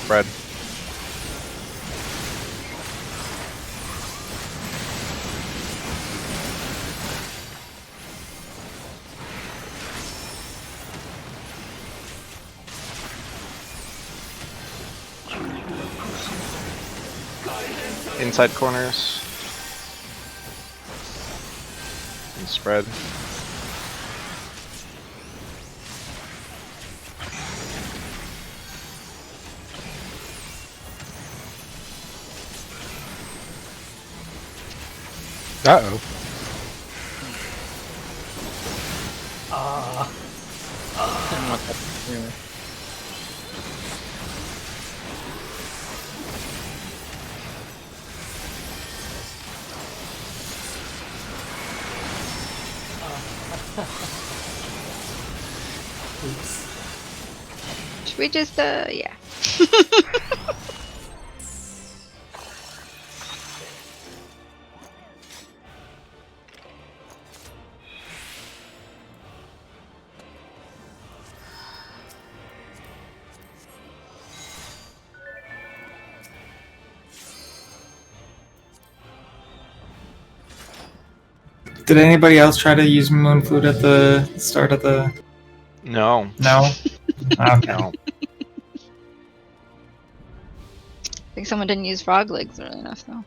Spread. Inside corners. And spread. Uh-oh. Should we just, yeah. Did anybody else try to use Moon Flute at the start of the... No. No? Okay. No. I think someone didn't use frog legs early enough, though.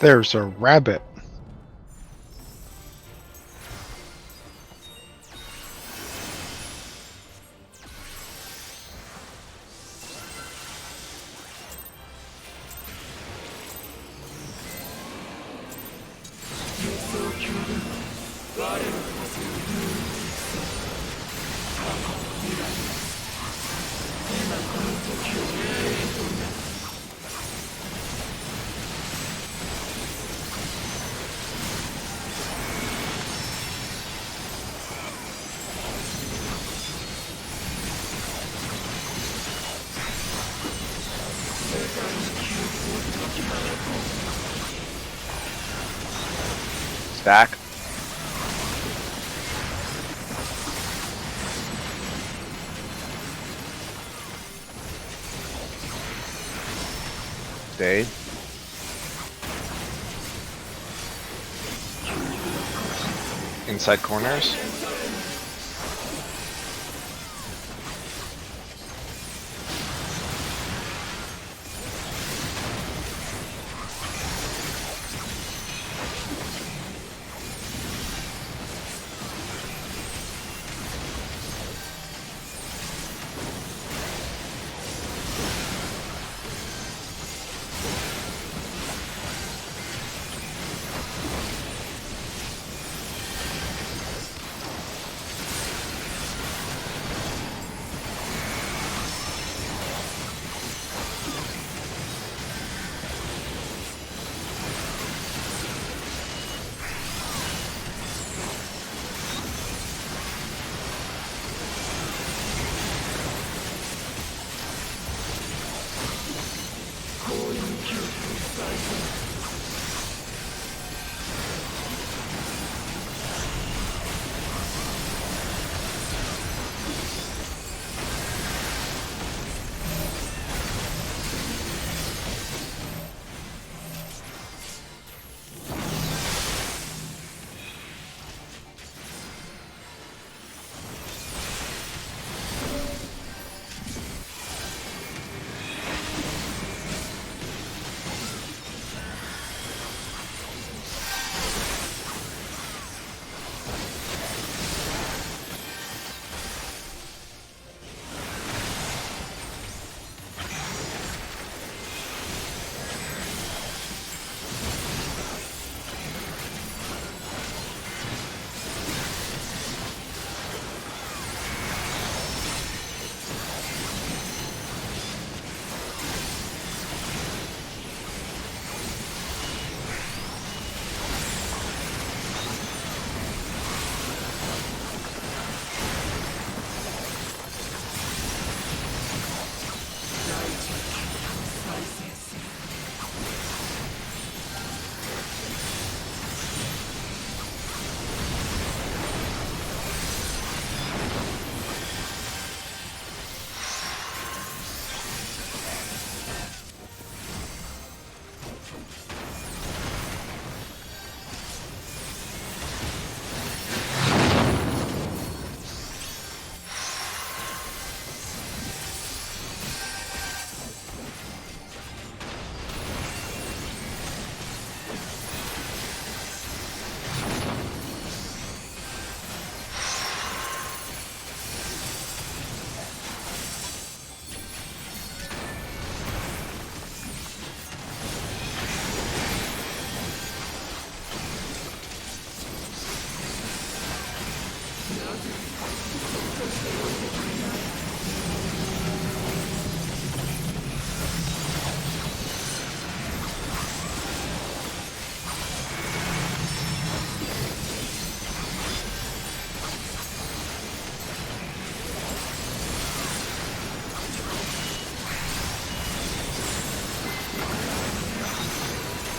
There's a rabbit. Stack. Stay. Inside corners.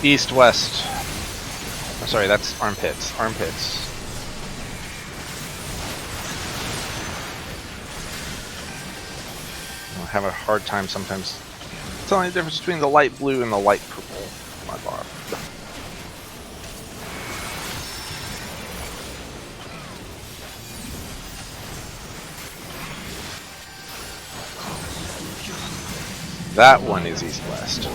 East, west. Oh, sorry, that's armpits. Armpits. I have a hard time sometimes telling the difference between the light blue and the light purple on my bar. That one is east-west.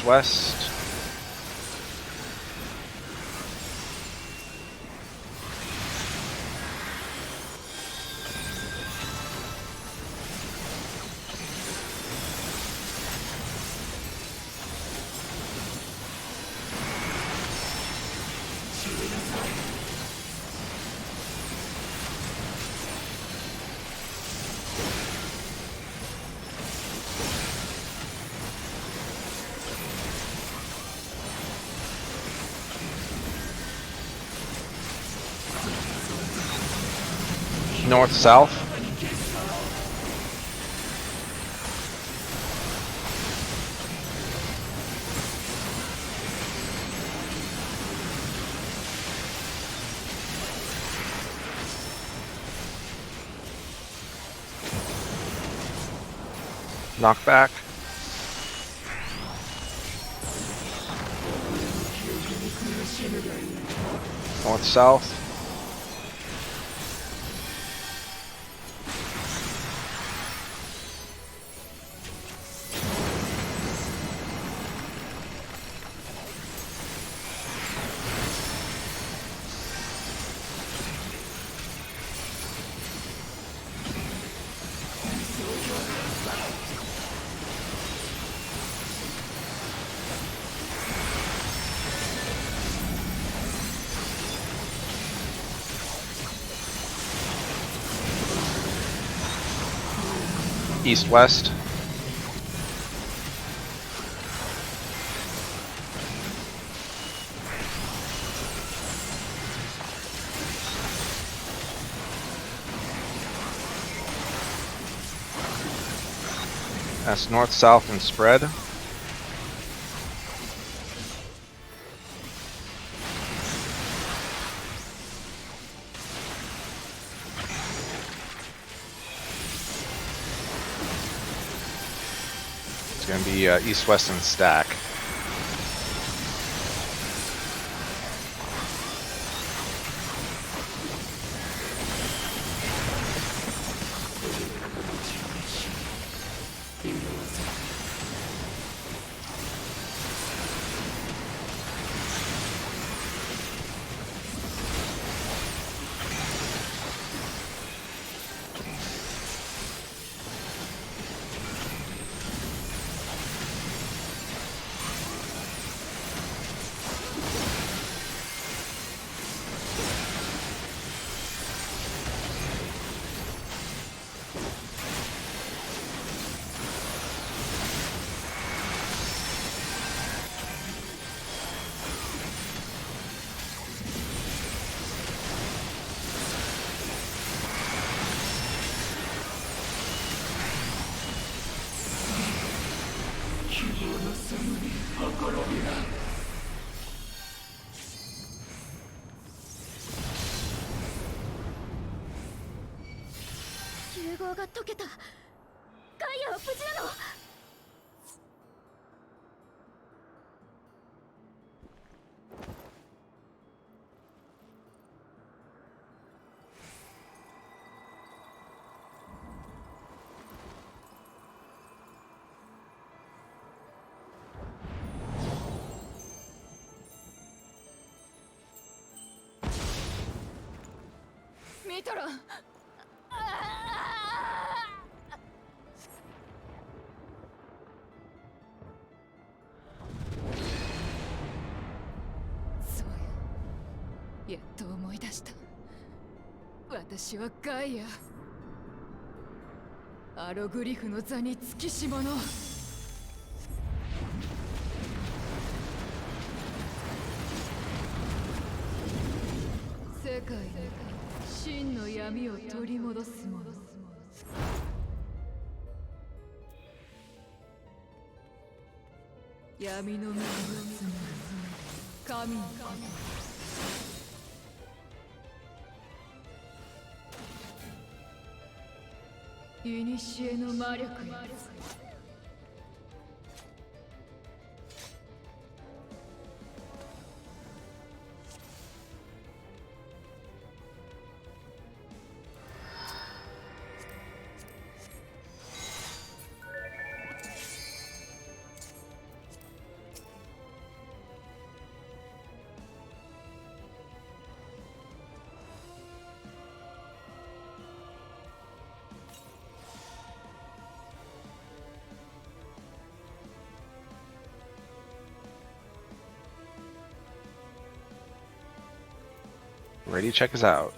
West. North, south. Knockback. North, south. East-west. That's north, south, and spread. It's going to be east, west, and stack. やっと思い出した。私はガイア。アログリフの座につきし者。世界で真の闇を取り戻す者。闇の目をつむ神の子。古の魔力よ。Ready to check us out.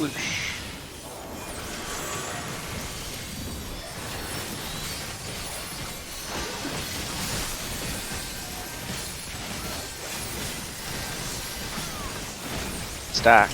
Whoosh. Stack.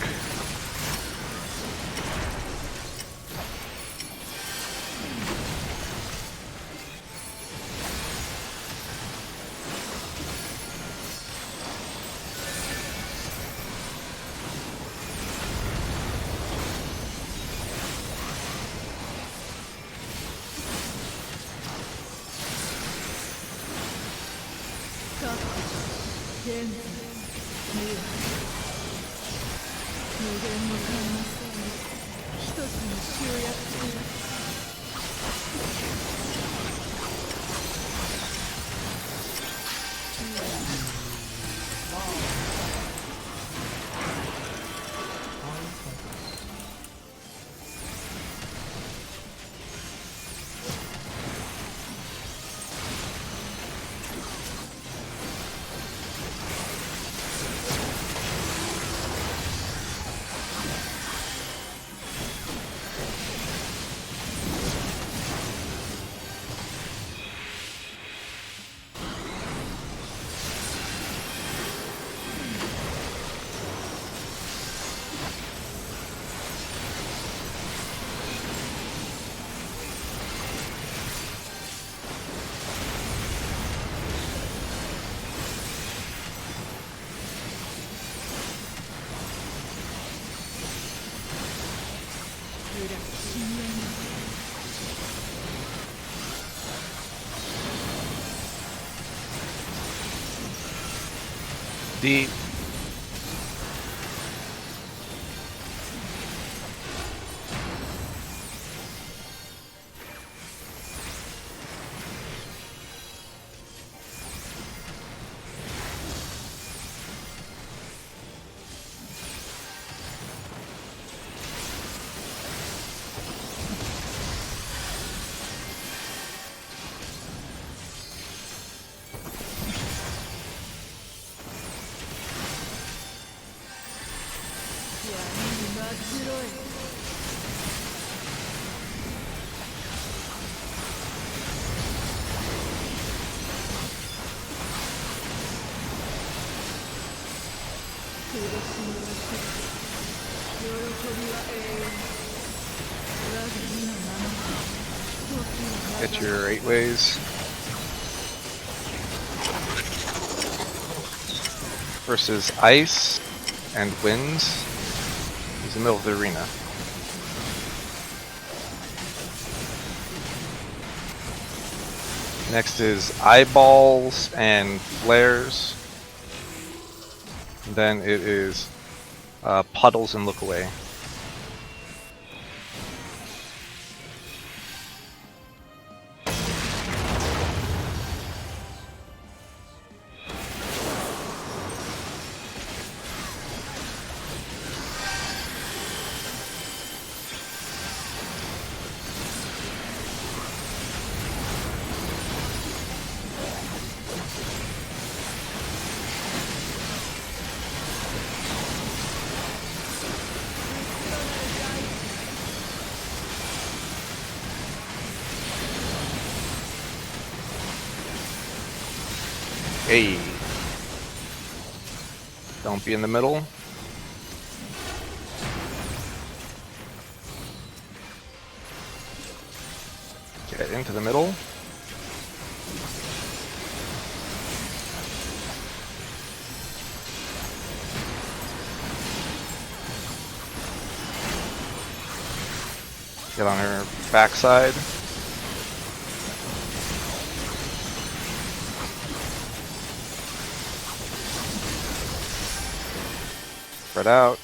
Deep. Get your 8 ways. Versus ice and winds is the middle of the arena. Next is eyeballs and flares. Then it is puddles and look away. Hey. Don't be in the middle. Get into the middle. Get on her backside. Spread out.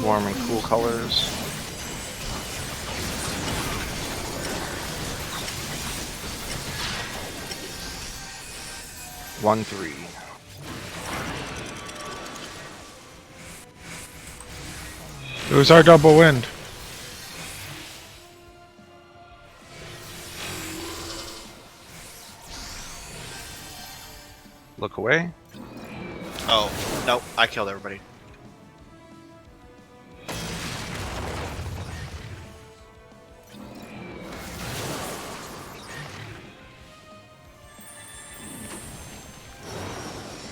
Warm and cool colors. One, 3. It was our double wind. Look away. Oh, no, I killed everybody.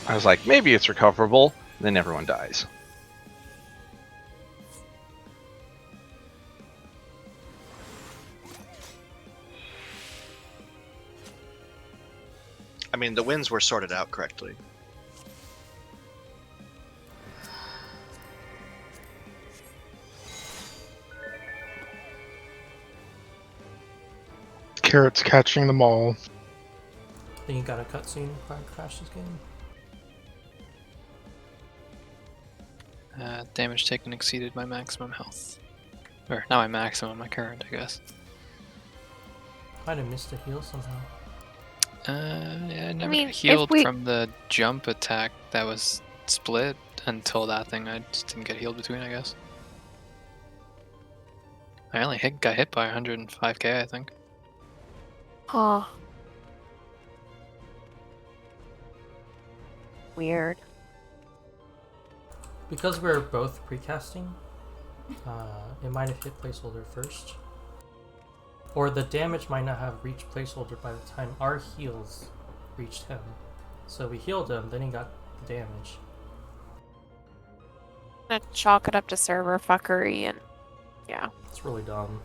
I was like, maybe it's recoverable. Then everyone dies. I mean, the winds were sorted out correctly. Carrot's catching them all. Then you got a cutscene before I crash this game. Damage taken exceeded my maximum health. Or, not my maximum, my current, I guess. Might have missed a heal somehow. Yeah, I never mean, got if healed we- from the jump attack that was split until that thing. I just didn't get healed between, I guess. I only got hit by 105k, I think. Huh. Weird. Because we're both precasting, it might have hit placeholder first. Or the damage might not have reached placeholder by the time our heals reached him. So we healed him, then he got the damage. I'm gonna chalk it up to server fuckery and yeah. It's really dumb.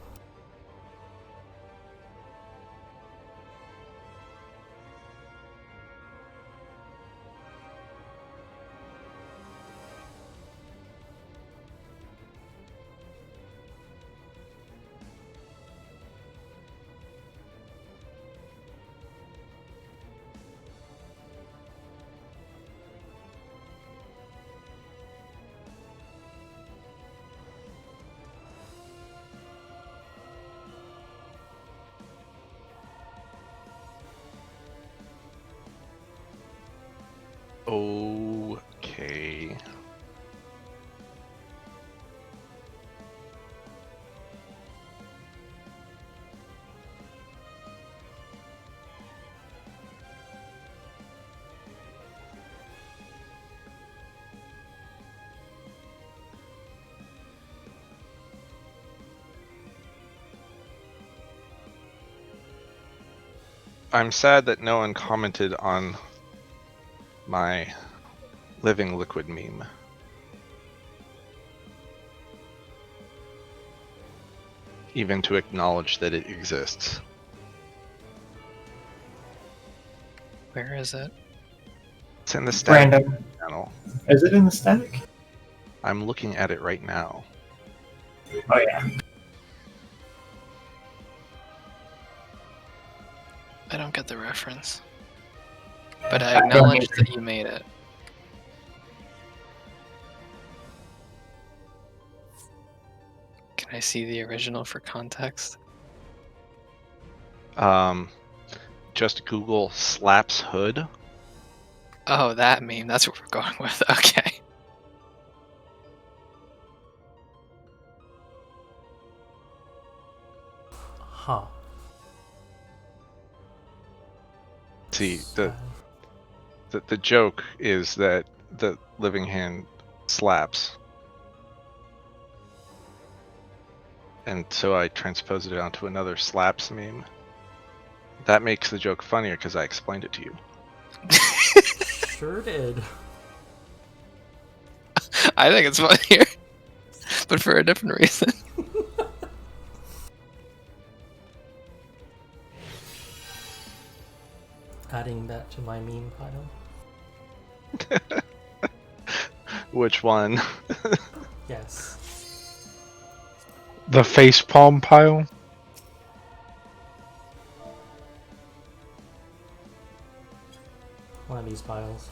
I'm sad that no one commented on my living liquid meme. Even to acknowledge that it exists. Where is it? It's in the static Random. channel. Is it in the static? I'm looking at it right now. Oh yeah. I don't get the reference. But I don't acknowledge either. that you made it. Can I see the original for context? Just Google slaps hood. Oh, that meme. That's what we're going with. Okay. Huh. See, the joke is that the living hand slaps. And so I transposed it onto another slaps meme. That makes the joke funnier because I explained it to you. Sure did. I think it's funnier. But for a different reason. Adding that to my meme pile. Which one? Yes. The facepalm pile. One of these piles.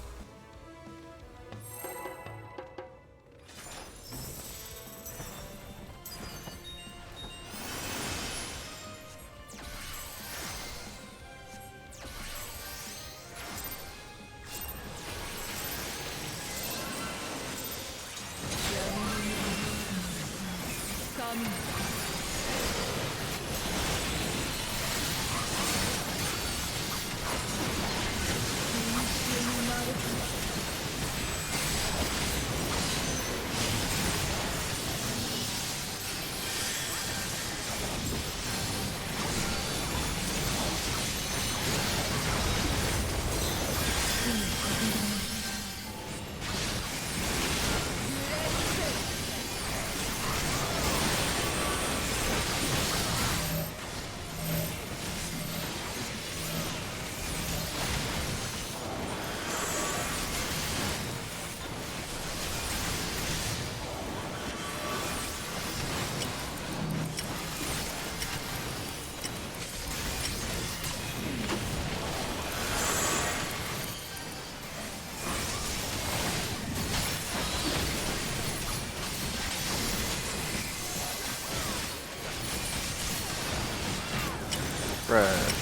Right.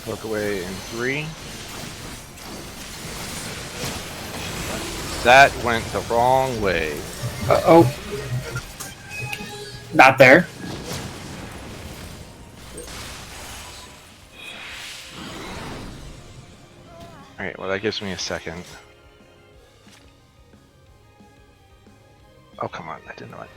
Look away in 3. That went the wrong way. Oh. Not there. Alright, well that gives me a second. Oh come on, I didn't know it.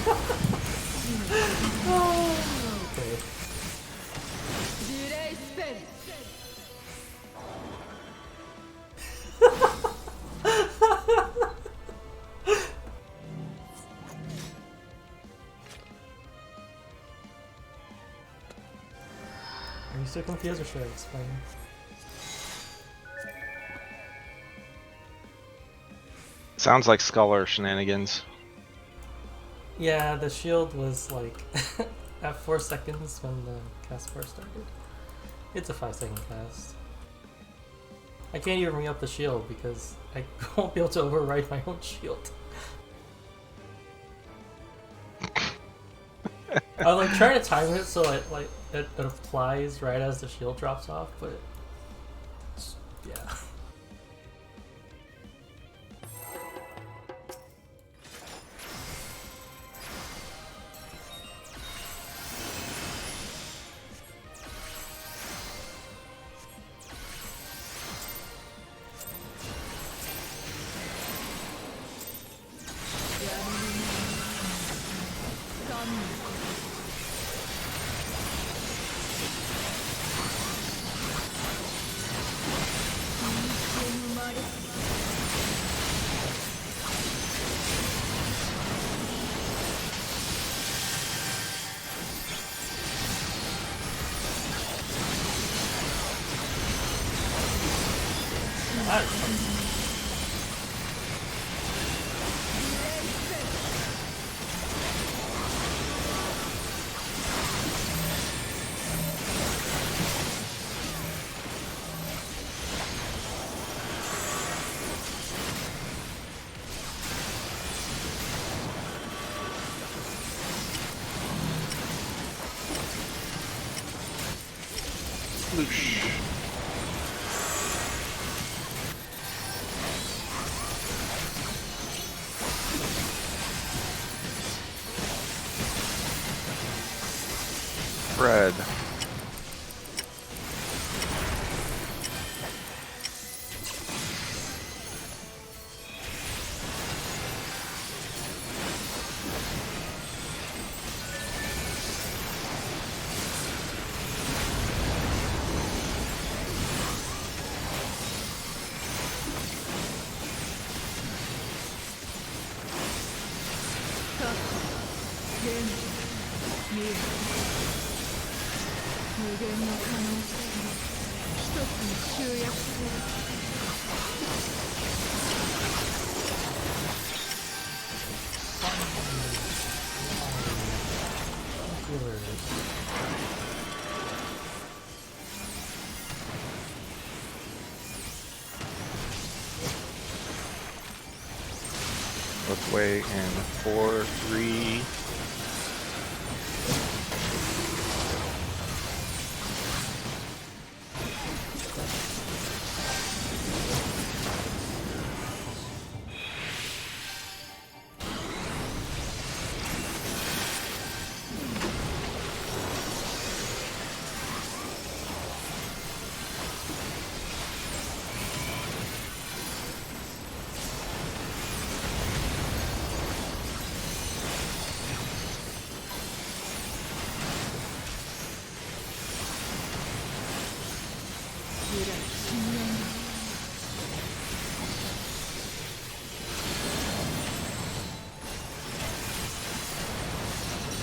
Okay. Are you still confused or should I explain? Sounds like Scholar shenanigans. Yeah, the shield was like at 4 seconds when the cast bar started. It's a 5-second cast. I can't even bring up the shield because I won't be able to override my own shield. I'm like trying to time it so it applies right as the shield drops off, but yeah. Red. Both way in 4, 3.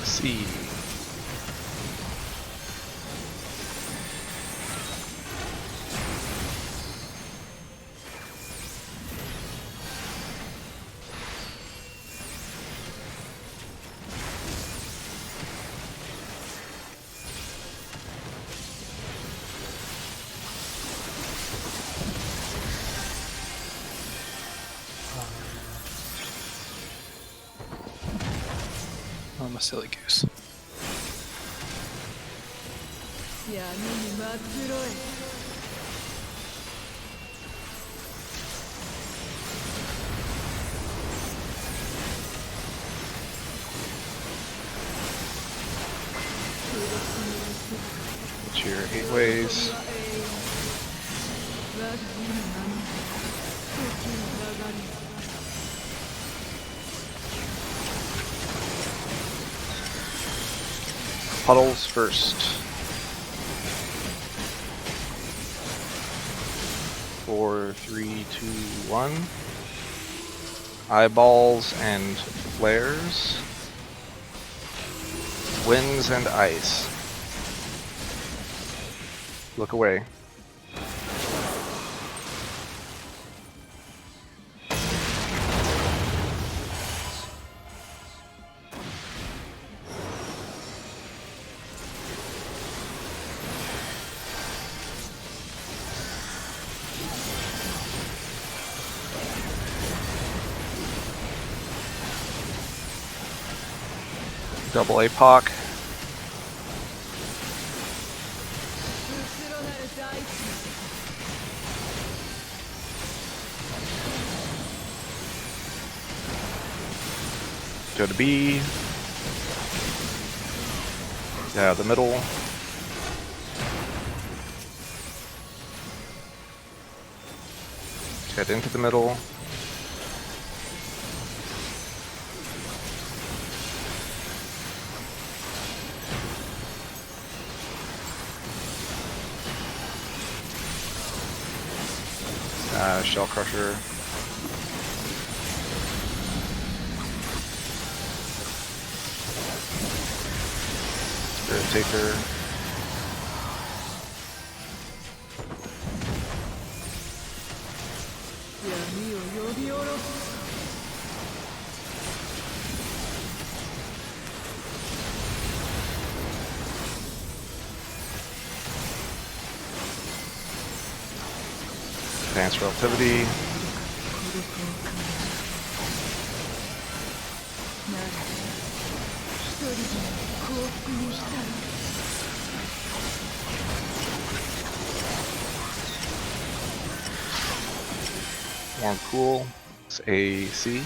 C. I'm a silly goose. Get your 8 ways. Puddles first. 4, 3, 2, 1. Eyeballs and flares. Winds and ice. Look away. Double APOC. Go to B. Yeah, the middle. Head into the middle. Shell Crusher. Spirit Taker. Advanced Relativity. Warm Cool. It's AC.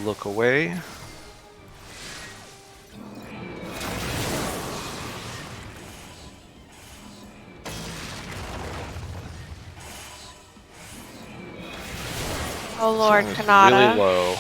Look away. Oh Lord, Something's Kanata. really low.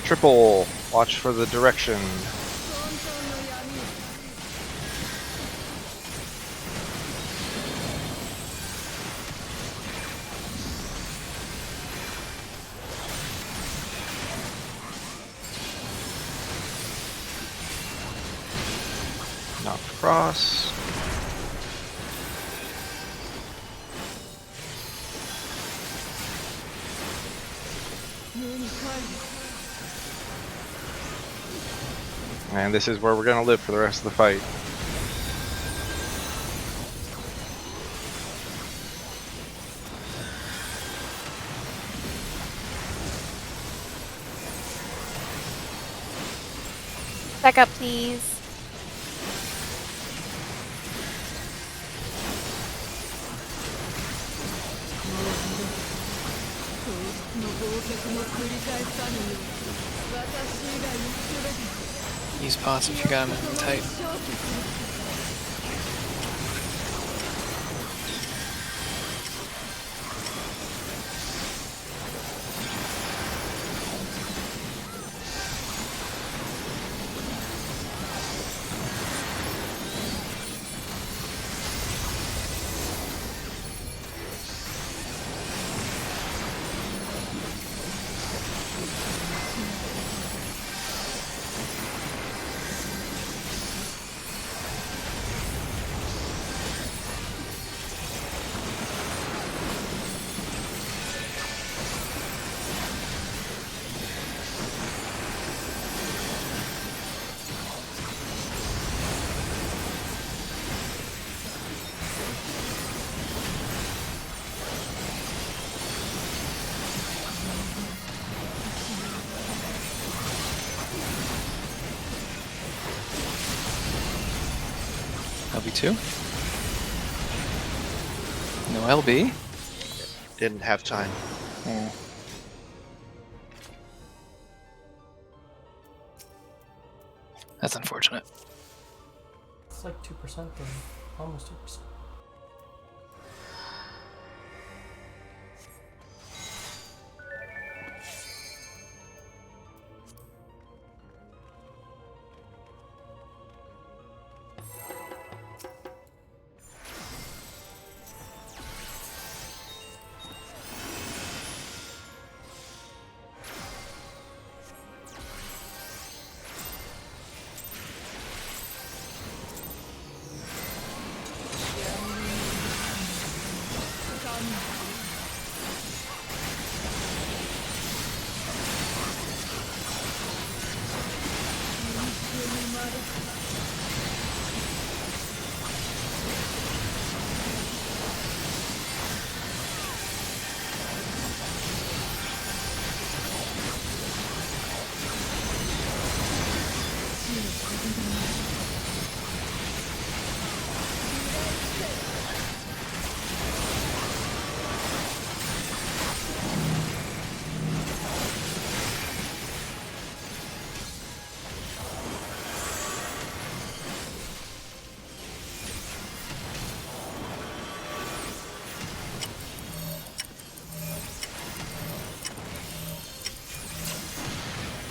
Triple. Watch for the direction. Knocked across. And this is where we're gonna live for the rest of the fight. Back up, please. Use boss if you got him tight. LB2. No LB. Didn't have time. Oh. That's unfortunate. It's like 2% though. Almost 2%.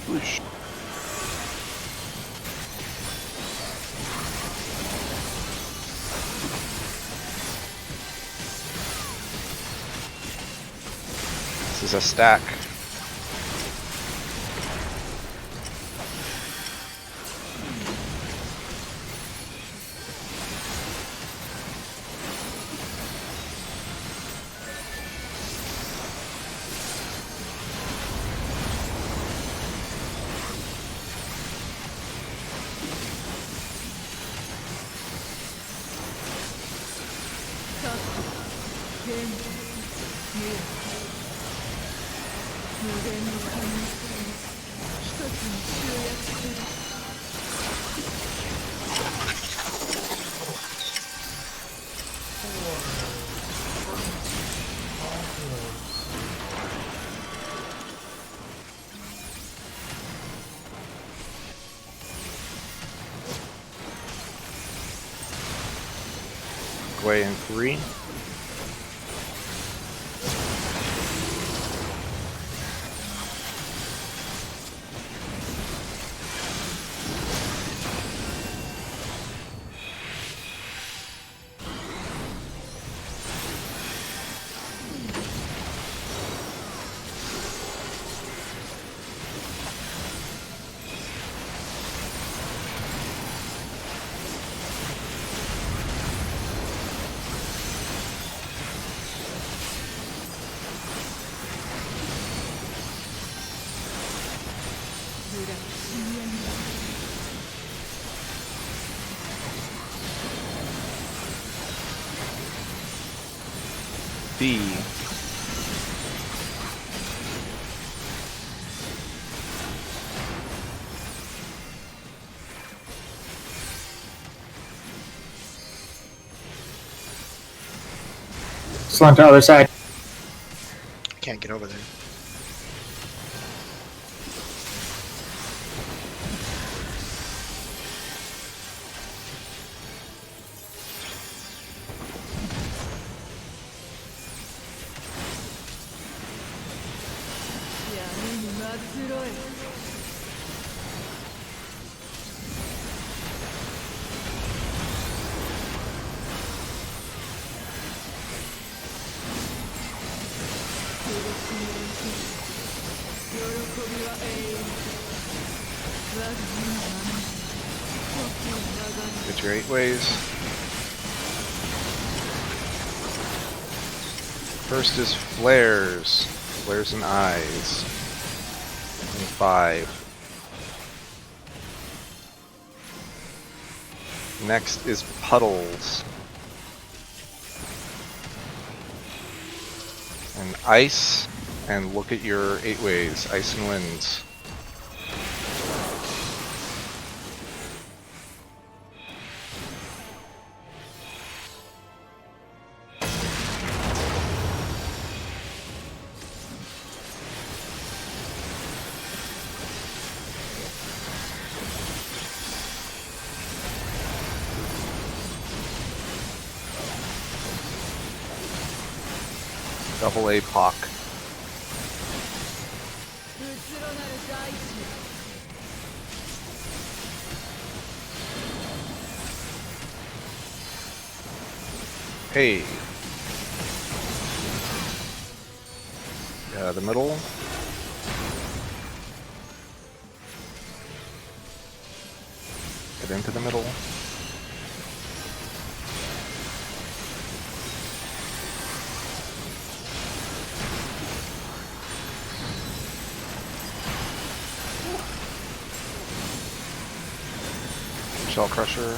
Whoosh. This is a stack. Way in 3. B. Just on to the other side. Can't get over there. Get your 8 ways. First is flares. Flares and eyes. And 5. Next is puddles. And ice. And look at your 8 ways. Ice and winds. Double APOC. Hey. The middle. Get into the middle. Shell Crusher.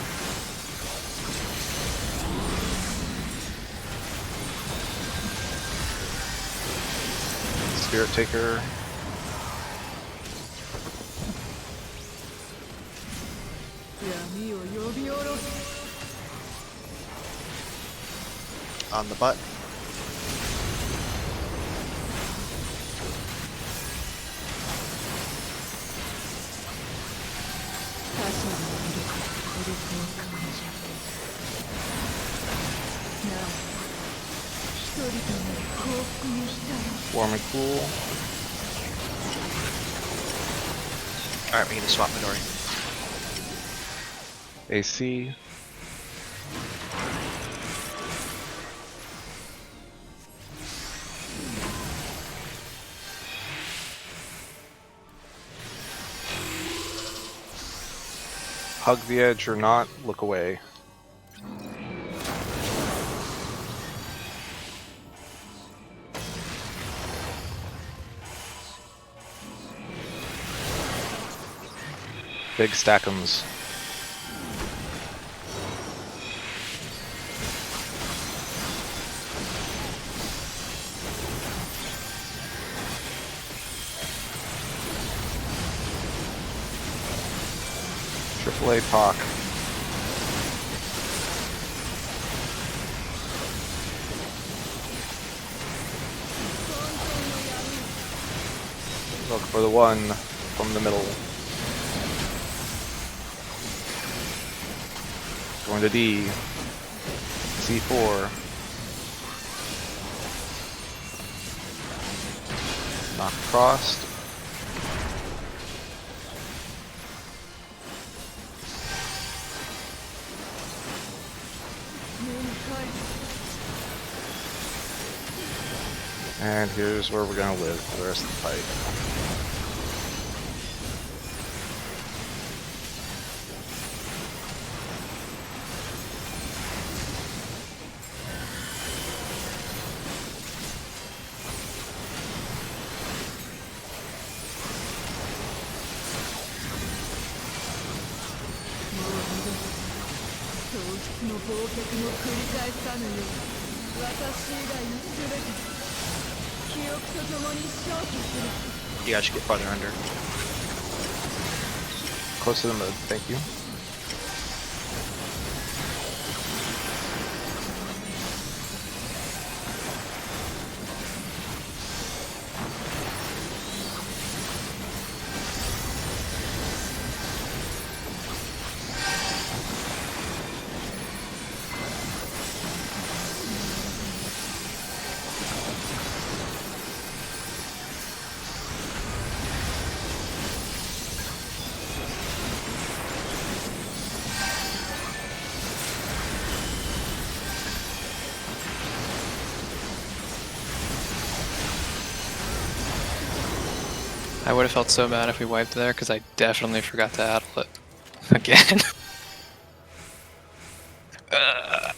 Spirit Taker. On the button. Warm and cool. Alright, we need to swap Midori. AC. Hug the edge or not, look away. Big stack'ems. Triple APOC. Look for the one from the middle. Going to D. C4. Knock crossed. And here's where we're gonna live for the rest of the fight. You guys should get farther under. Close to the mid, thank you. I would have felt so bad if we wiped there, because I definitely forgot to addle it. Again. Ugh.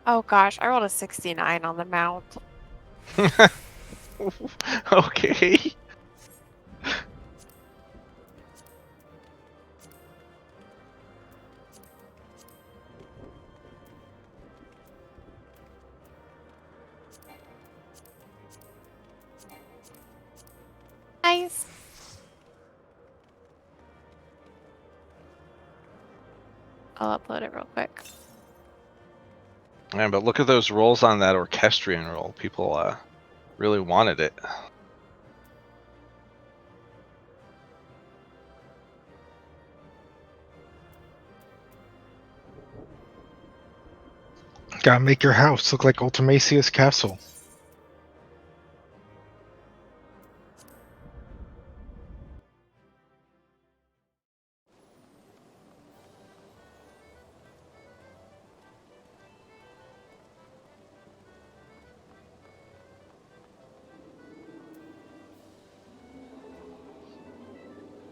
Oh gosh, I rolled a 69 on the mount. Okay. Nice. I'll upload it real quick. Man, but look at those rolls on that orchestrion roll. People really wanted it. Gotta make your house look like Ultimasia's castle.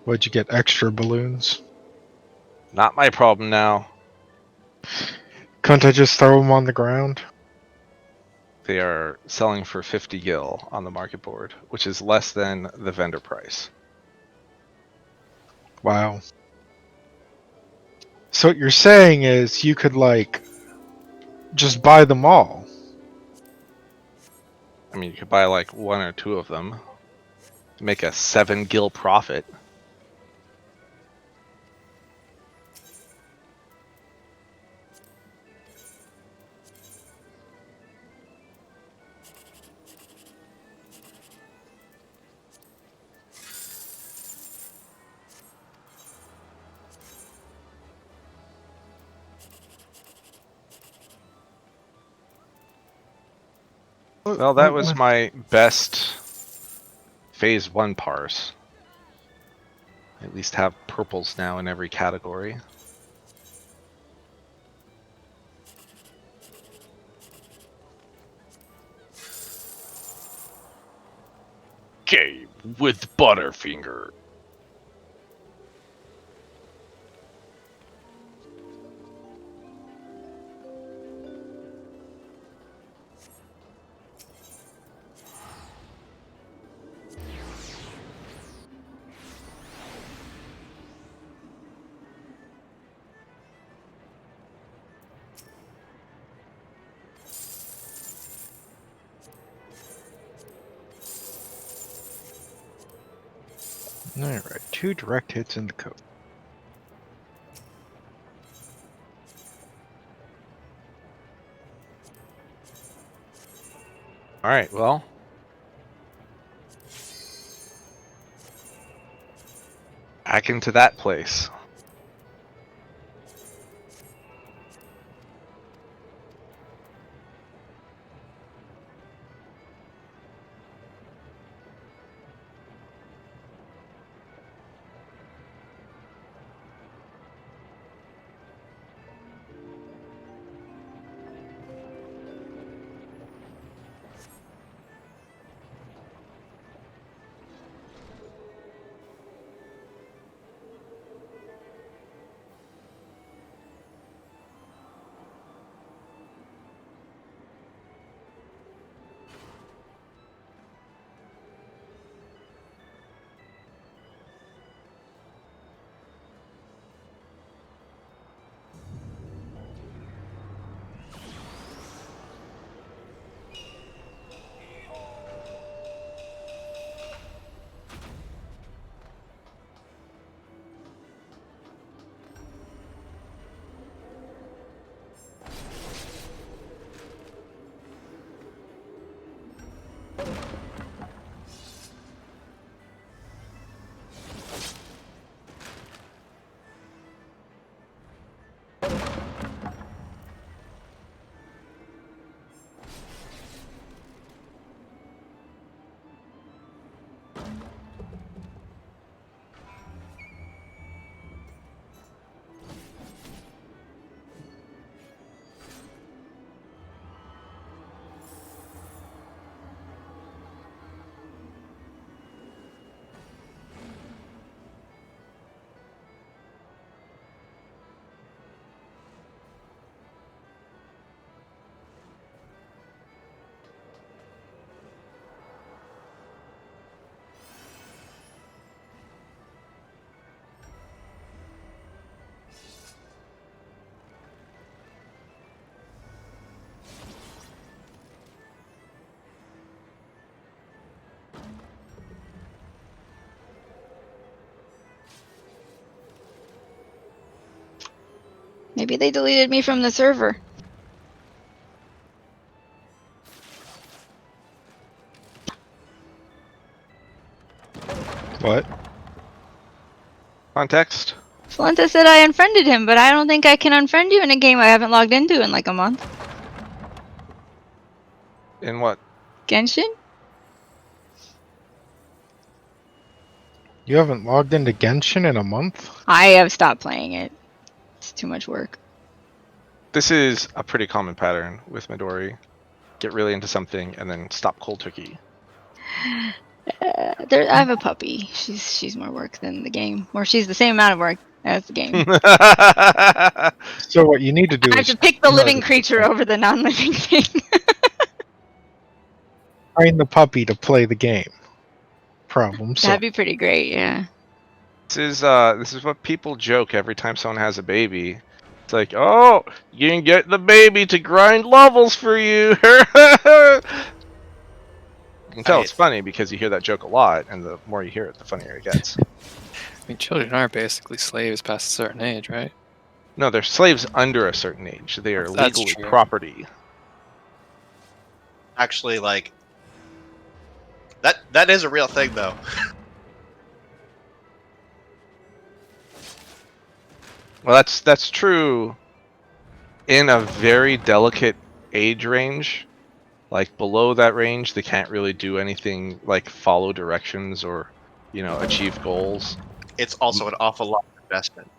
What'd you get? Extra balloons? Not my problem now. Couldn't I just throw them on the ground? They are selling for 50 gil on the market board, which is less than the vendor price. Wow. So what you're saying is you could, like, just buy them all. I mean, you could buy like 1 or 2 of them, make a 7 gil profit. Well, that was my best phase 1 parse. I at least have purples now in every category. Game with Butterfinger. Alright, 2 direct hits in the code. Alright, well. Back into that place. Maybe they deleted me from the server. What? Context? Flanta said I unfriended him, but I don't think I can unfriend you in a game I haven't logged into in like a month. In what? Genshin? You haven't logged into Genshin in a month? I have stopped playing it. It's too much work. This is a pretty common pattern with Midori. Get really into something and then stop cold turkey. I have a puppy. She's more work than the game, or she's the same amount of work as the game. So what you need to do I have is to pick the living train creature over the non-living thing. the puppy to play the game. Problem That'd solved. be pretty great, yeah. This is what people joke every time someone has a baby. It's like, oh, you can get the baby to grind levels for you. You can tell it's funny because you hear that joke a lot, and the more you hear it, the funnier it gets. I mean, children are basically slaves past a certain age, right? No, they're slaves under a certain age. They are That's legally true. property. Actually, like that is a real thing, though. Well, that's true in a very delicate age range. Like below that range, they can't really do anything like follow directions or, achieve goals. It's also an awful lot of investment.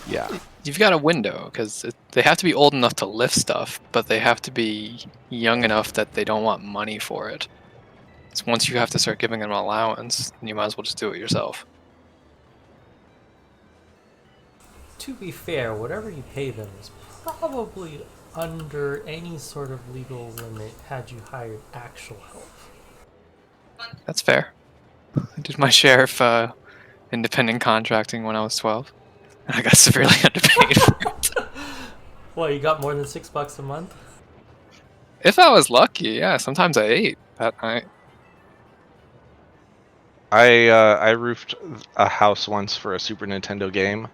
Yeah. You've got a window, because they have to be old enough to lift stuff, but they have to be young enough that they don't want money for it. So once you have to start giving them an allowance, then you might as well just do it yourself. To be fair, whatever you pay them is probably under any sort of legal limit had you hired actual help. That's fair. I did my share of independent contracting when I was 12. And I got severely underpaid for it. What, you got more than $6 a month? If I was lucky, yeah. Sometimes I ate that night. I roofed a house once for a Super Nintendo game.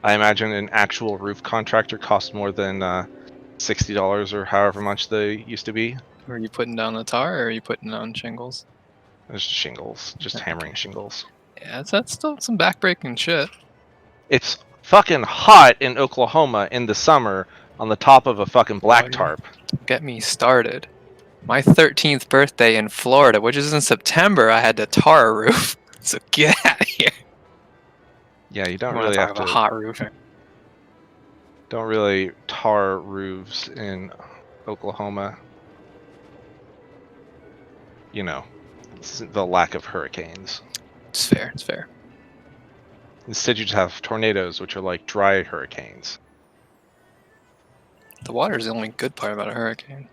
I imagine an actual roof contractor cost more than $60 or however much they used to be. Were you putting down the tar, or are you putting down shingles? It's just shingles, just hammering shingles. Yeah, that's still some backbreaking shit. It's fucking hot in Oklahoma in the summer on the top of a fucking black tarp. Get me started. My 13th birthday in Florida, which is in September, I had to tar a roof. So get out of here. Yeah, you don't I really have to. hot roofing. Don't really tar roofs in Oklahoma. The lack of hurricanes. It's fair. It's fair. Instead, you just have tornadoes, which are like dry hurricanes. The water is the only good part about a hurricane.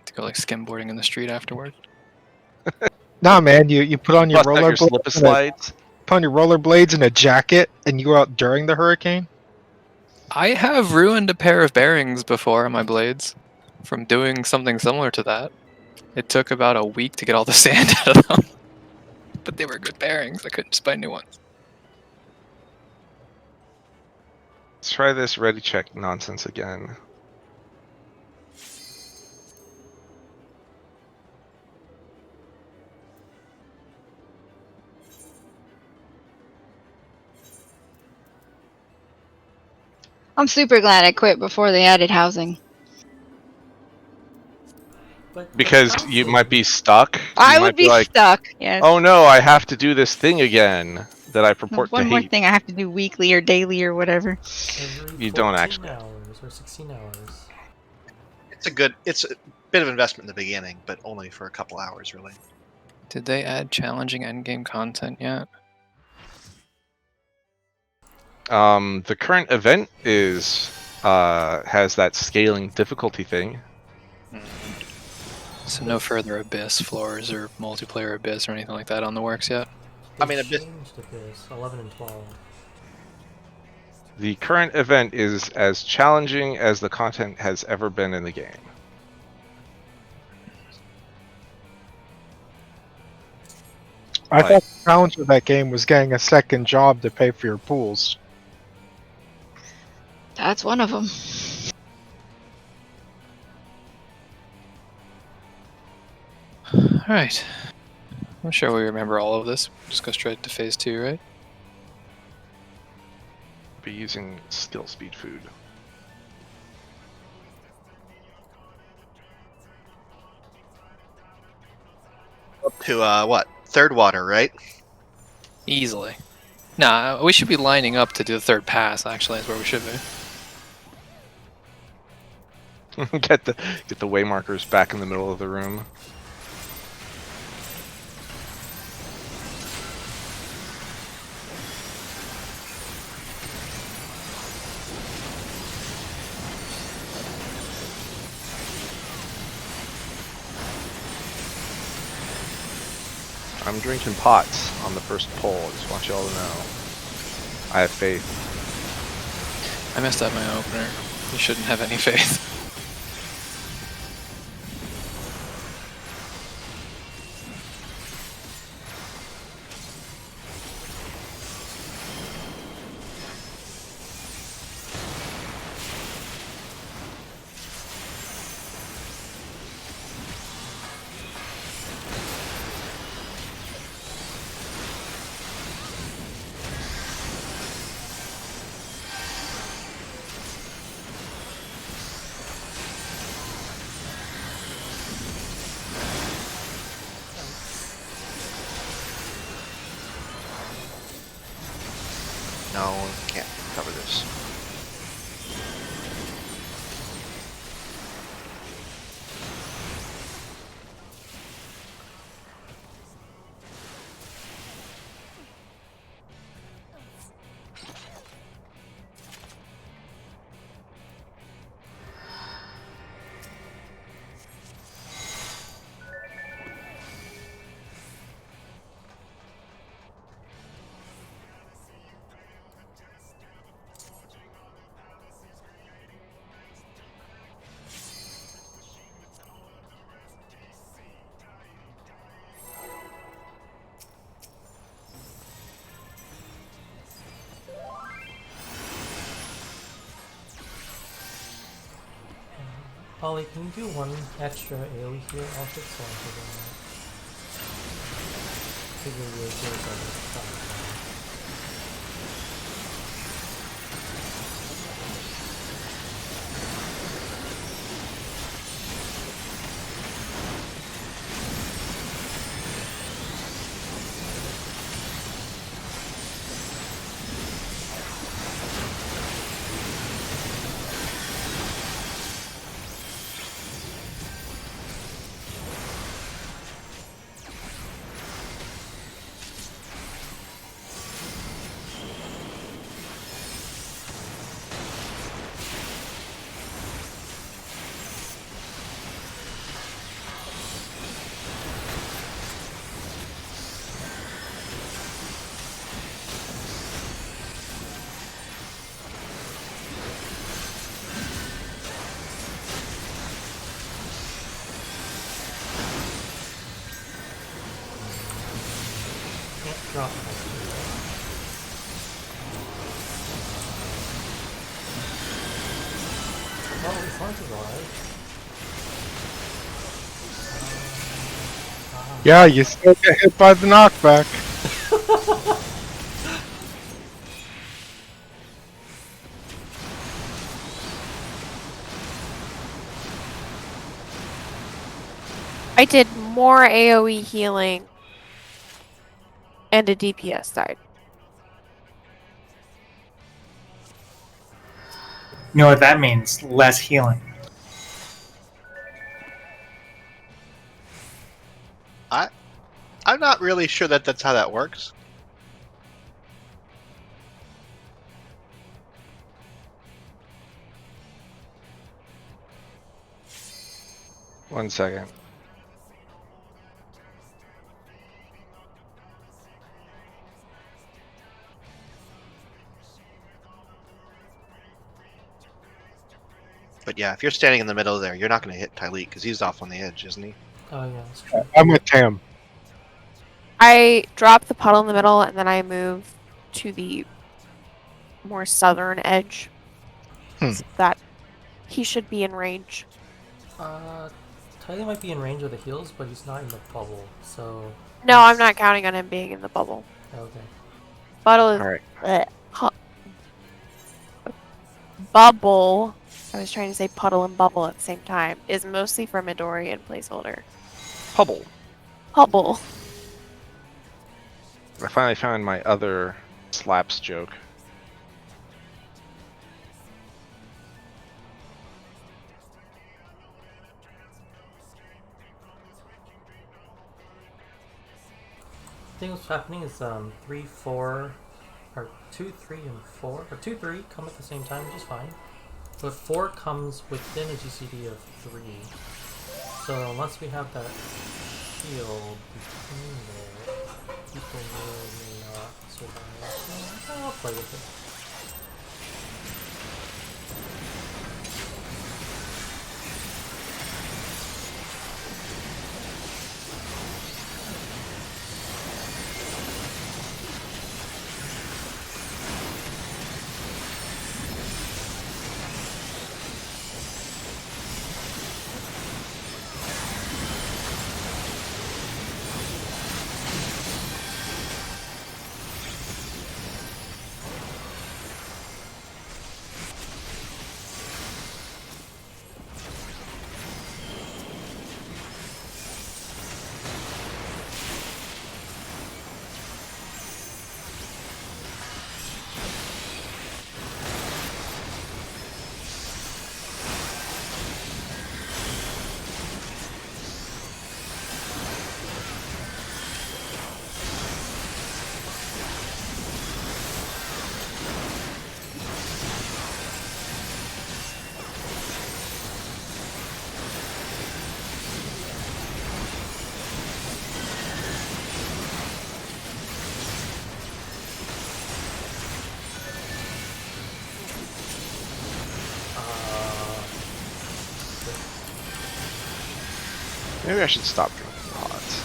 To go like skimboarding in the street afterward. Nah, man, you put on your Bust out your slip slides. Put on your rollerblades and a jacket, and you go out during the hurricane. I have ruined a pair of bearings before on my blades from doing something similar to that. It took about a week to get all the sand out of them. But they were good bearings. I couldn't just buy new ones. Let's try this ready check nonsense again. I'm super glad I quit before they added housing. Because you might be stuck. I You would might be like, stuck, yes. oh no, I have to do this thing again that I purport to One more hate. thing I have to do weekly or daily or whatever. Every You don't 14 actually. hours or 16 hours. It's a bit of investment in the beginning, but only for a couple hours, really. Did they add challenging endgame content yet? The current event has that scaling difficulty thing. So no further Abyss floors or multiplayer Abyss or anything like that on the works yet? I mean, a bit. Changed Abyss, 11 and 12. The current event is as challenging as the content has ever been in the game. I thought the challenge of that game was getting a second job to pay for your pools. That's one of them. Alright. I'm sure we remember all of this. Just go straight to phase 2, right? Be using skill speed food. Up to what? Third water, right? Easily. Nah, we should be lining up to do the third pass, actually, is where we should be. get the way markers back in the middle of the room. I'm drinking pots on the first pull. I just want y'all to know. I have faith. I messed up my opener. You shouldn't have any faith. No, can't cover this. Ollie, can you do one extra AoE here? I'll fix one for the figure you do. Drop it. Oh, his heart is alive. Yeah, you still get hit by the knockback. I did more AoE healing and a DPS died. You know what that means? Less healing. I'm not really sure that that's how that works. One second. But yeah, if you're standing in the middle there, you're not going to hit Tyleek because he's off on the edge, isn't he? Oh yeah, that's true. I'm with Tam. I dropped the puddle in the middle and then I moved to the more southern edge. So that he should be in range. Tyler might be in range of the heals, but he's not in the bubble, so No, I'm not counting on him being in the bubble. Okay. Bubble is All right. bubble. I was trying to say puddle and bubble at the same time. Is mostly for Midori and placeholder. Hubble. Hubble. I finally found my other slaps joke. I think what's happening is 3, 4, or 2, 3, and 4, or 2, 3 come at the same time, which is fine. But 4 comes within a GCD of 3. So unless we have that shield between there, people may not survive. I'll play with it. Maybe I should stop drinking pods.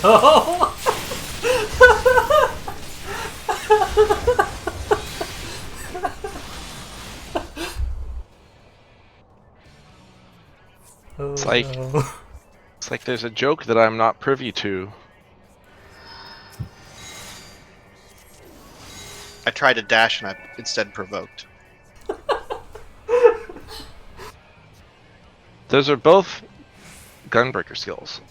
No! Oh, It's like no. it's like there's a joke that I'm not privy to. I tried to dash and I instead provoked. Those are both gunbreaker skills.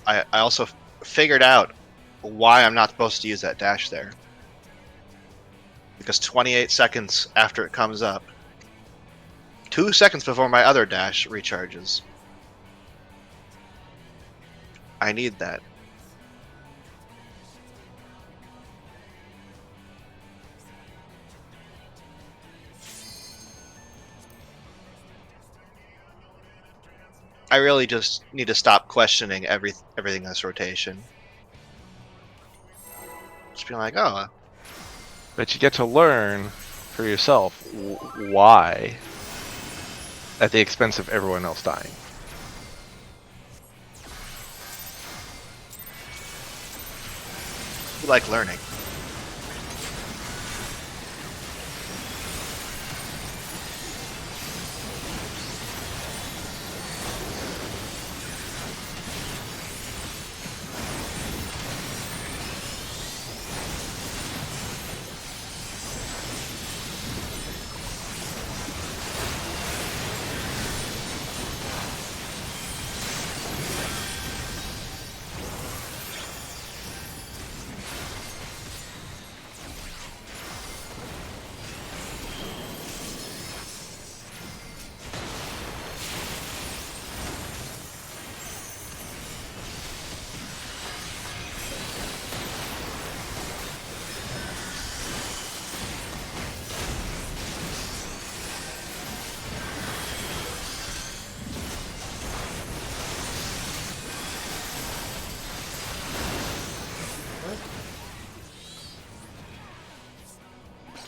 I also figured out why I'm not supposed to use that dash there. Because 28 seconds after it comes up, 2 seconds before my other dash recharges. I need that. I really just need to stop questioning everything in this rotation. Just being like, oh, But you get to learn for yourself why at the expense of everyone else dying. you like learning.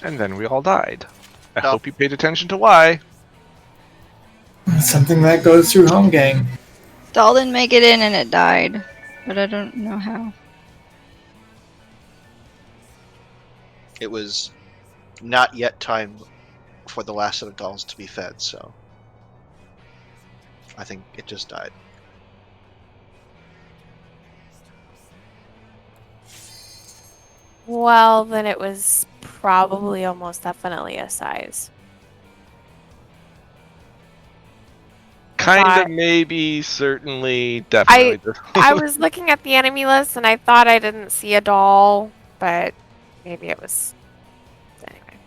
And then we all died. I No. hope you paid attention to why. Something that goes through home gang. Doll didn't make it in and it died. But I don't know how. It was not yet time for the last set of dolls to be fed, so I think it just died. Well, then it was probably almost definitely a size. Kinda, But- maybe, certainly, definitely. I was looking at the enemy list and I thought I didn't see a doll, but maybe it was. Anyway.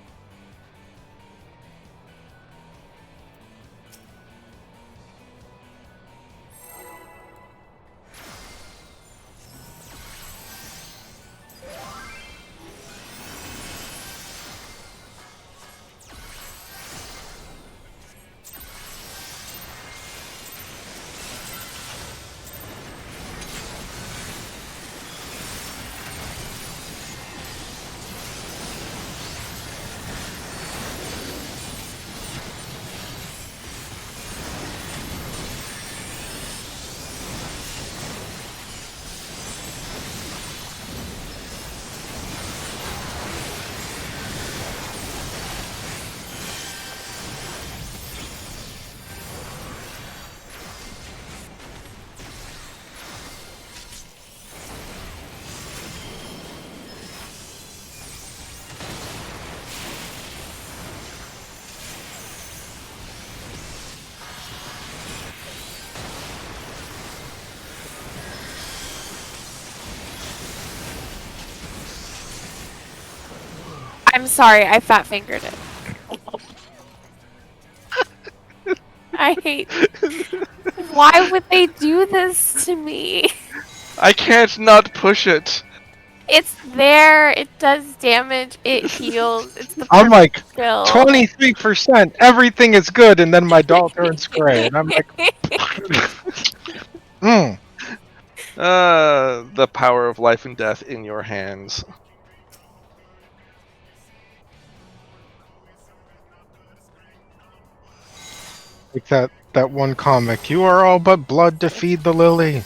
I'm sorry, I fat fingered it. I hate. Why would they do this to me? I can't not push it. It's there. It does damage. It heals. It's the I'm like perfect kill. 23%. Everything is good, and then my doll turns gray, and I'm like, the power of life and death in your hands. Like that one comic. You are all but blood to feed the lily.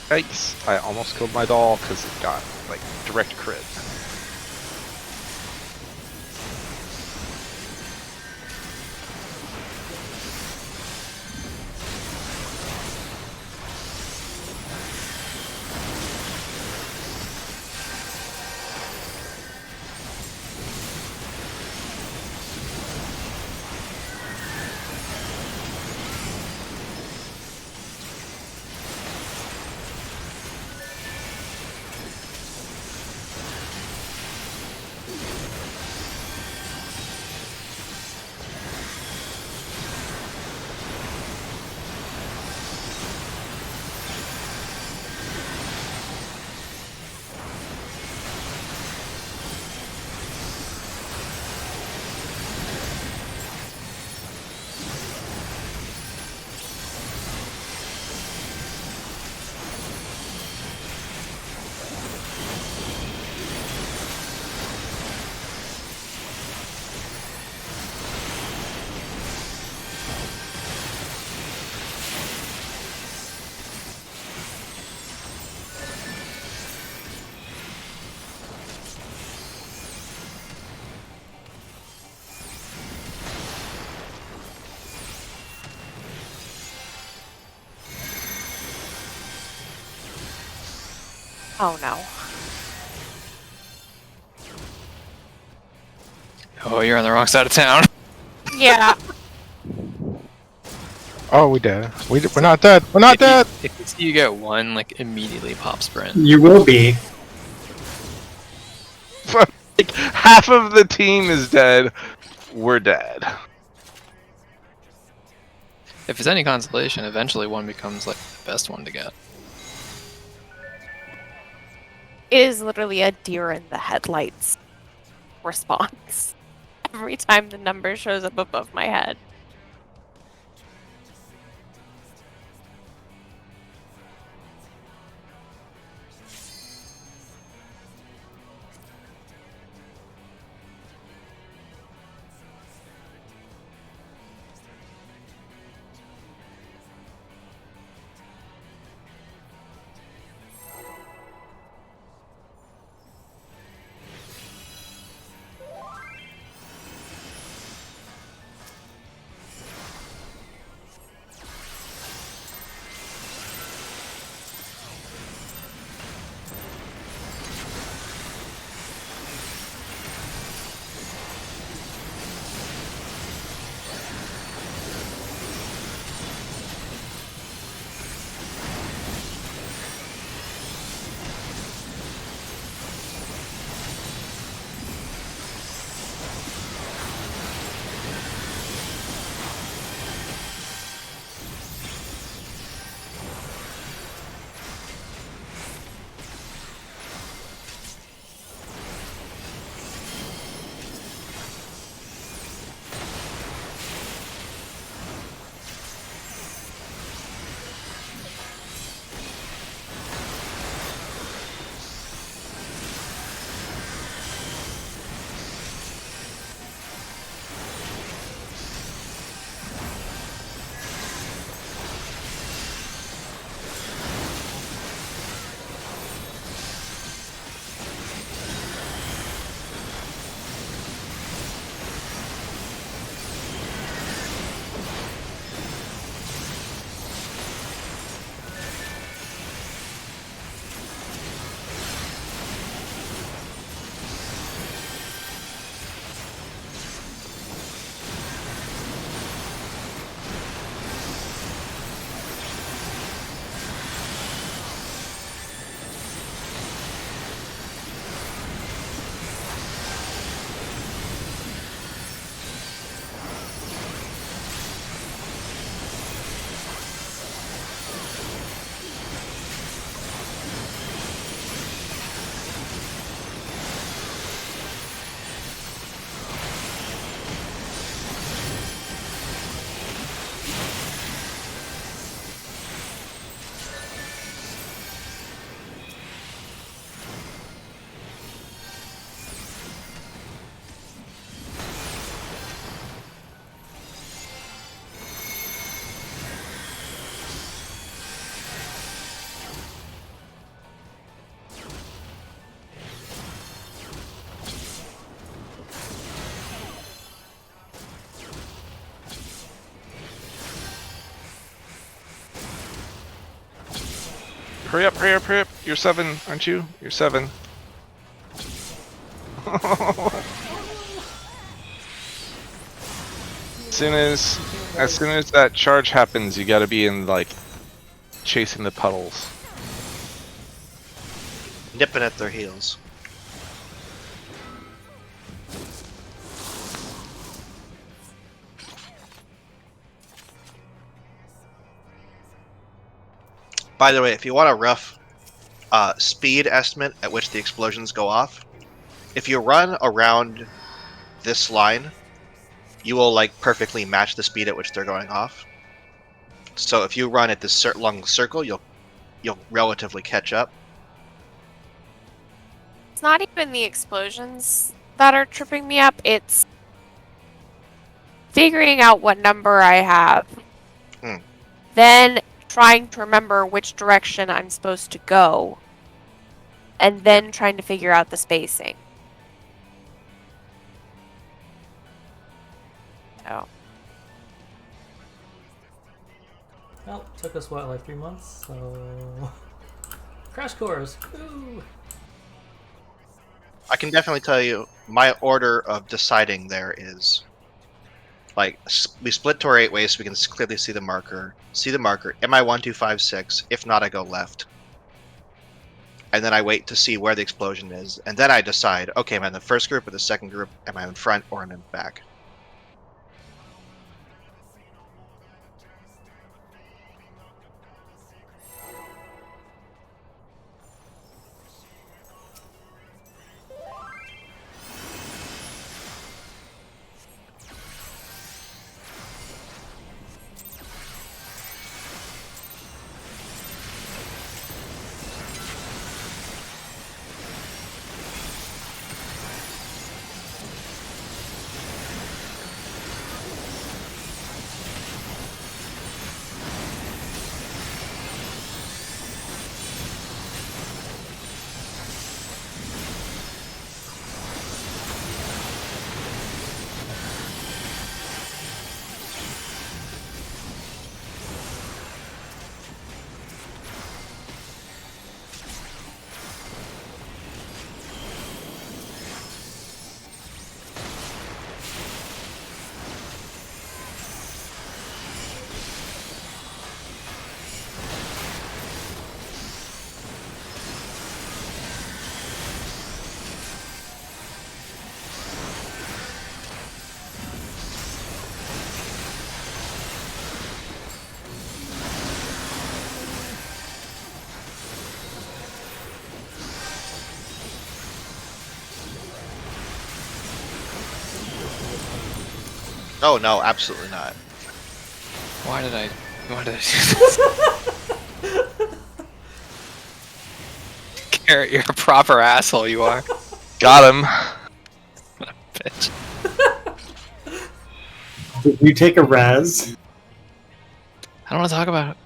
Yikes! I almost killed my doll because it got like direct crit. Oh no. Oh, you're on the wrong side of town. Yeah. Oh, we did. We're not dead. We're not dead. If you see you get one, like immediately pop sprint. You will be. Like, half of the team is dead. We're dead. If it's any consolation, eventually one becomes like the best one to get. It is literally a deer in the headlights response. Every time the number shows up above my head. Hurry up, hurry up, hurry up. You're 7, aren't you? You're 7. As soon as that charge happens, you gotta be in, like, chasing the puddles. Nipping at their heels. By the way, if you want a rough speed estimate at which the explosions go off, if you run around this line, you will like perfectly match the speed at which they're going off. So if you run at this long circle, you'll relatively catch up. It's not even the explosions that are tripping me up. It's figuring out what number I have. Then trying to remember which direction I'm supposed to go. And then trying to figure out the spacing. Oh. Well, took us what, like 3 months? So crash course. Woo! I can definitely tell you my order of deciding there is like we split to our 8 ways so we can clearly see the marker. Am I 1, 2, 5, 6? If not, I go left. And then I wait to see where the explosion is, and then I decide, okay, am I in the first group or the second group? Am I in front or am I in back? Oh no, absolutely not. Why did I do this? Garrett, you're a proper asshole, you are. Got him. What a bitch. Did you take a raz? I don't want to talk about it.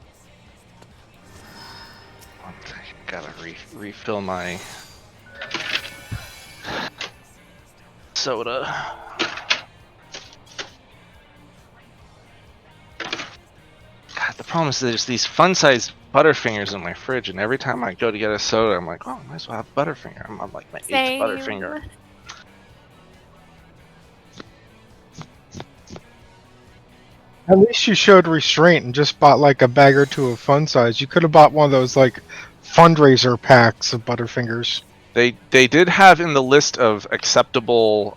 Gotta refill my soda. God, the problem is there's these fun-sized Butterfingers in my fridge, and every time I go to get a soda, I'm like, oh, I might as well have Butterfinger. I'm on like my 8th Butterfinger. At least you showed restraint and just bought like a bag or two of fun size. You could have bought one of those like fundraiser packs of Butterfingers. They did have in the list of acceptable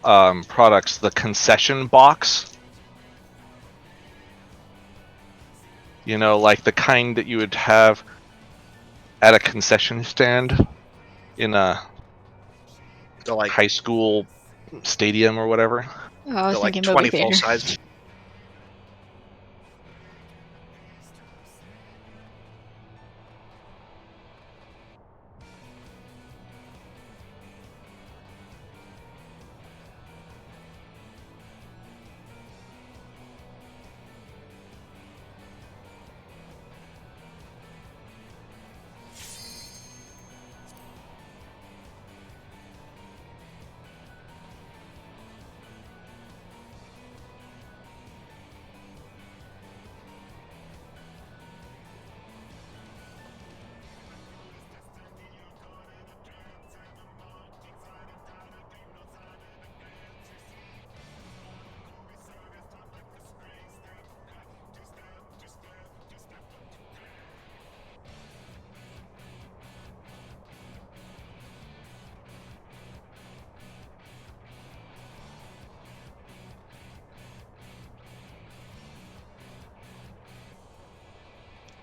products the concession box. You know, like the kind that you would have at a concession stand in a high school stadium or whatever. Oh, I was They're like thinking 20 movie theater. full size.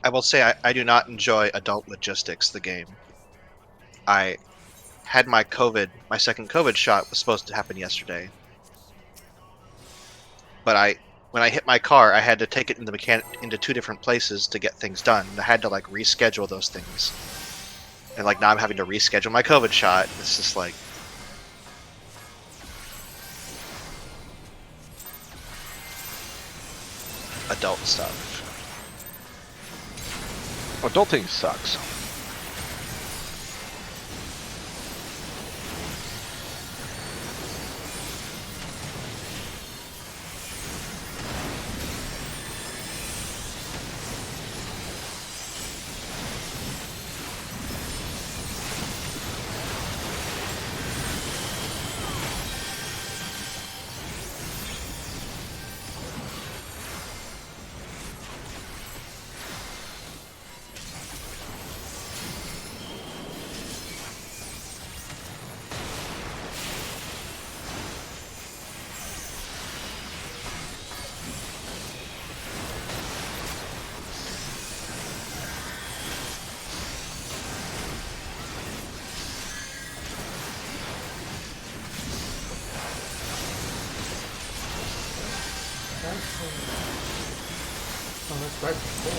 I will say I do not enjoy adult logistics. The game. I had my second COVID shot was supposed to happen yesterday, but when I hit my car, I had to take it into 2 different places to get things done. And I had to like reschedule those things, and like now I'm having to reschedule my COVID shot. It's just like adult stuff. Adulting sucks. Oh, that's right before.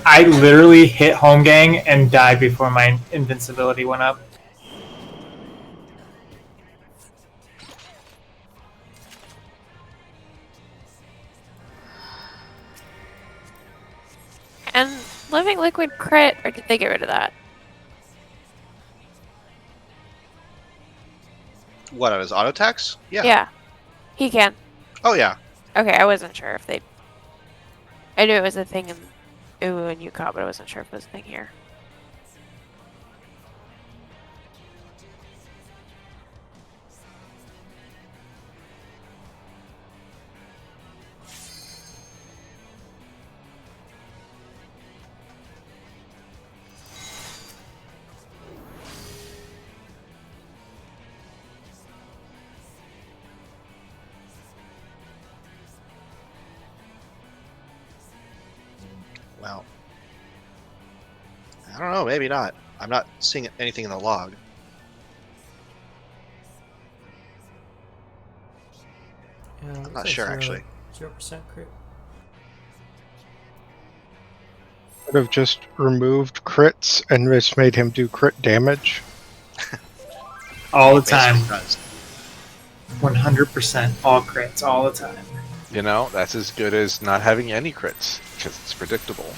I literally hit home gang and died before my invincibility went up. And living liquid crit, or did they get rid of that? What on his auto attacks? Yeah. Yeah. He can. Oh yeah. Okay, I wasn't sure if they. I knew it was a thing in Uwu and Yukon, but I wasn't sure if it was a thing here. Well, I don't know. Maybe not. I'm not seeing anything in the log. Yeah, I'm not sure actually. 0% crit. Could have just removed crits and just made him do crit damage. All the Basically time. does. 100% all crits all the time. You know, that's as good as not having any crits, because it's predictable.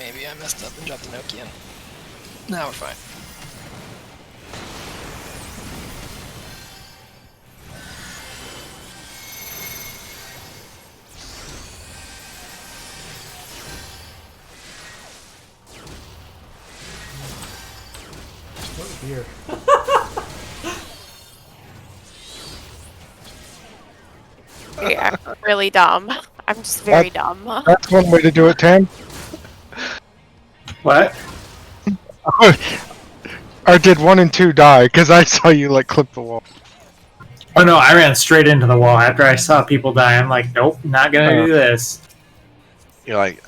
maybe I messed up and dropped the Nokia. Now we're fine. What beer? Yeah, really dumb. I'm just very dumb. That's one way to do it, Tam. What? Or did 1 and 2 die? Because I saw you like clip the wall. Oh no, I ran straight into the wall after I saw people die. I'm like, nope, not gonna do this. You're like,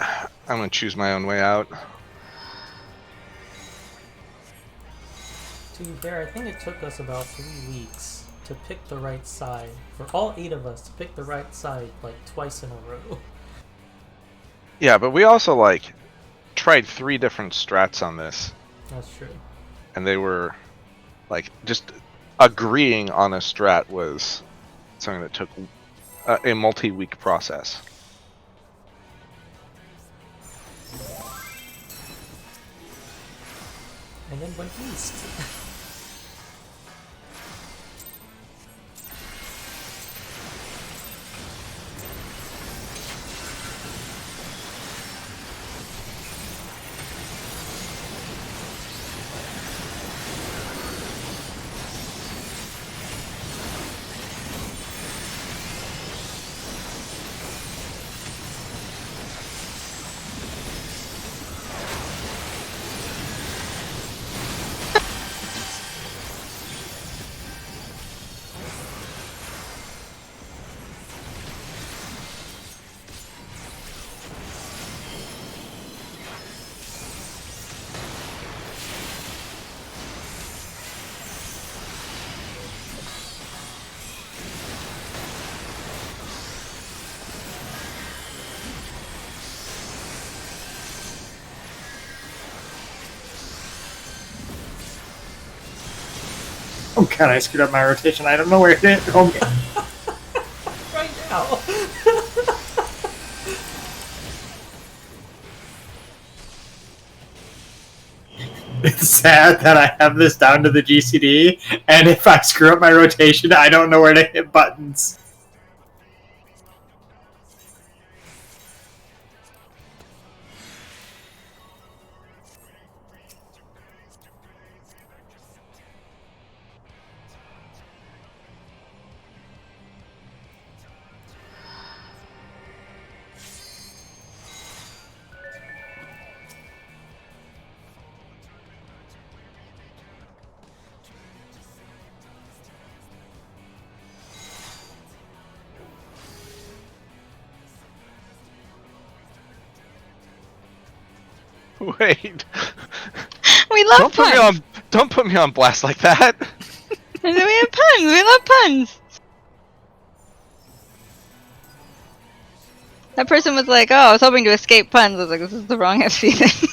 I'm gonna choose my own way out. To be fair, I think it took us about 3 weeks to pick the right side. For all 8 of us to pick the right side like twice in a row. Yeah, but we also like tried 3 different strats on this, That's true. and they were like just agreeing on a strat was something that took a multi-week process. And then went east. Oh god, I screwed up my rotation. I don't know where it is. Oh, Right now. it's sad that I have this down to the GCD, and if I screw up my rotation, I don't know where to hit buttons. Wait. We love puns. Don't put me on blast like that. And then we have puns. We love puns. That person was like, "Oh, I was hoping to escape puns." I was like, "This is the wrong FC thing."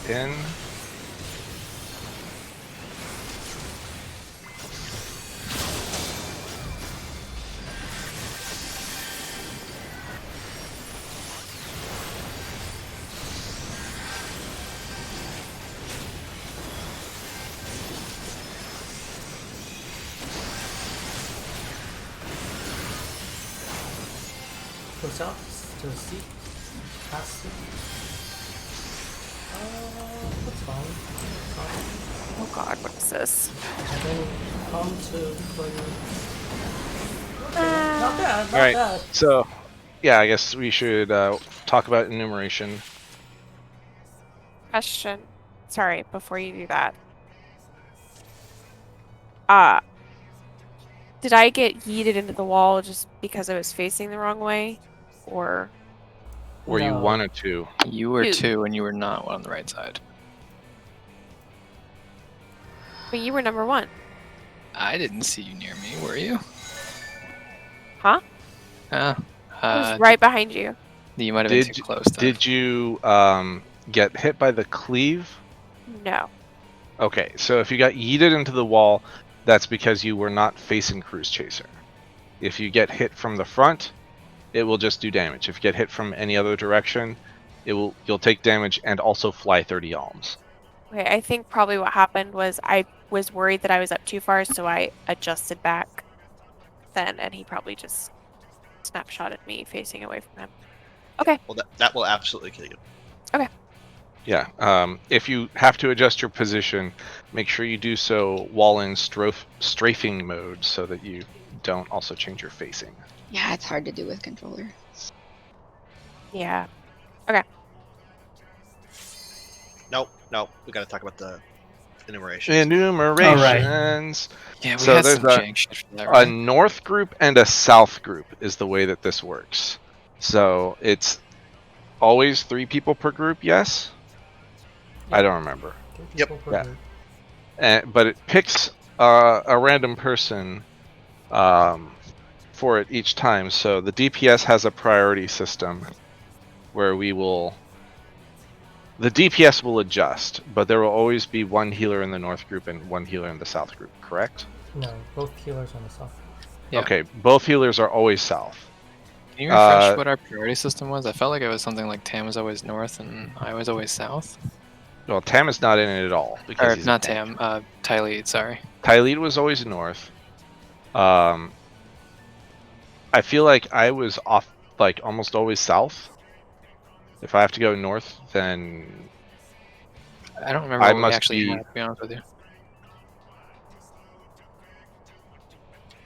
in. Go south to seek. Past seek. That's fine. Oh god, what is this? And then come to player. Not bad, not All right. bad. So, yeah, I guess we should talk about enumeration. Question. Sorry, before you do that. Did I get yeeted into the wall just because I was facing the wrong way? Or Were you No. 1 or 2? You were Two. 2 and you were not on the right side. but you were number 1. I didn't see you near me, were you? Huh? Oh. I was right behind you. You might have been too close then. Did you get hit by the cleave? No. Okay, so if you got yeeted into the wall, that's because you were not facing Cruise Chaser. If you get hit from the front, it will just do damage. If you get hit from any other direction, you'll take damage and also fly 30 alms. Okay, I think probably what happened was I was worried that I was up too far, so I adjusted back then, and he probably just snapshotted me facing away from him. Okay. Well, that will absolutely kill you. Yeah, if you have to adjust your position, make sure you do so while in strafing mode so that you don't also change your facing. Yeah, it's hard to do with controller. Yeah. Nope. We got to talk about the enumeration. Enumerations. Yeah, we So had there's some a- jank shit for that, A right? north group and a south group is the way that this works. So it's always 3 people per group, yes? I don't remember. Yep. Yeah. But it picks a random person for it each time. So the DPS has a priority system where the DPS will adjust, but there will always be 1 healer in the north group and 1 healer in the south group, correct? No, both healers on the south. Yeah. Okay, both healers are always south. Can you refresh what our priority system was? I felt like it was something like Tam was always north and I was always south. Well, Tam is not in it at all. Because Or he's a not tank. Tam, Tylede, sorry. Tylede was always north. I feel like I was off, like almost always south. If I have to go north, then I don't remember I what we must actually be- had, to be honest with you.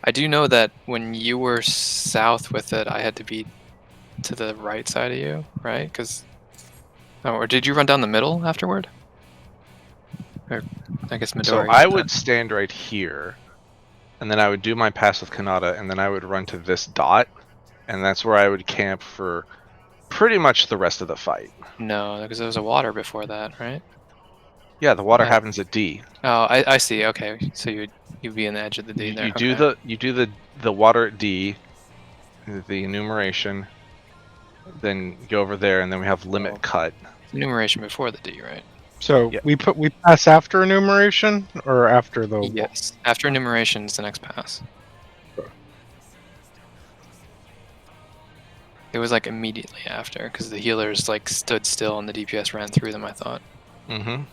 I do know that when you were south with it, I had to be to the right side of you, right? Because, or did you run down the middle afterward? Or I guess Midori. so I would stand right here, and then I would do my pass with Kanata, and then I would run to this dot, and that's where I would camp for pretty much the rest of the fight. No, because there was a water before that, right? Yeah, the water Yeah. happens at D. Oh, I see. Okay, so you'd be in the edge of the D You, there. you do okay. the water at D, the enumeration, then go over there, and then we have limit Oh. cut. Enumeration before the D, right? So Yeah. we pass after enumeration or after the Yes. After enumeration is the next pass. It was like immediately after, because the healers like stood still and the DPS ran through them, I thought. Mm-hmm.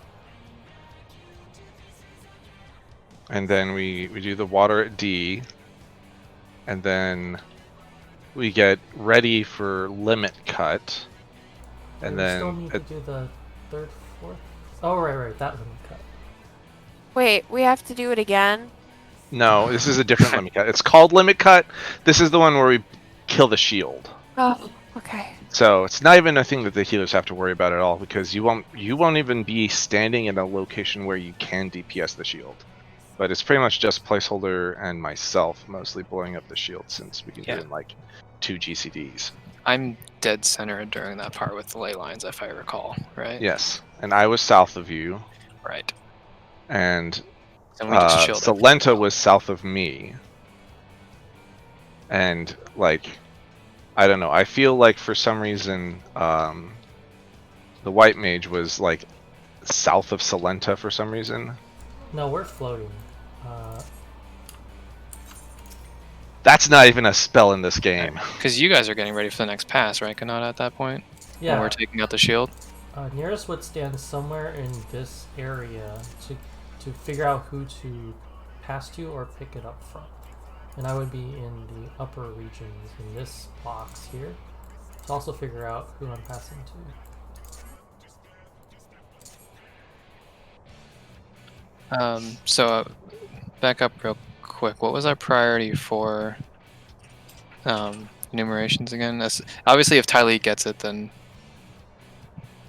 And then we do the water at D, and then we get ready for limit cut, and we still then need to do the third, fourth. Oh, right, that limit cut. Wait, we have to do it again? no, this is a different limit cut. It's called limit cut. This is the one where we kill the shield. Oh, okay. So it's not even a thing that the healers have to worry about at all, because you won't even be standing in a location where you can DPS the shield. But it's pretty much just placeholder and myself mostly blowing up the shield, since we can Yeah. do it in like 2 GCDs. I'm dead center during that part with the ley lines, if I recall, right? Yes, and I was south of you, Right. and And we just shielded. Salenta was south of me. And like, I don't know. I feel like for some reason, the white mage was like south of Salenta for some reason. No, we're floating. That's not even a spell in this game. Because you guys are getting ready for the next pass, right, Kanata, at that point? When Yeah. we're taking out the shield? Nearest would stand somewhere in this area to figure out who to pass to or pick it up from. And I would be in the upper regions in this box here to also figure out who I'm passing to. So, back up real quick. What was our priority for enumerations again? Obviously, if Tylee gets it, then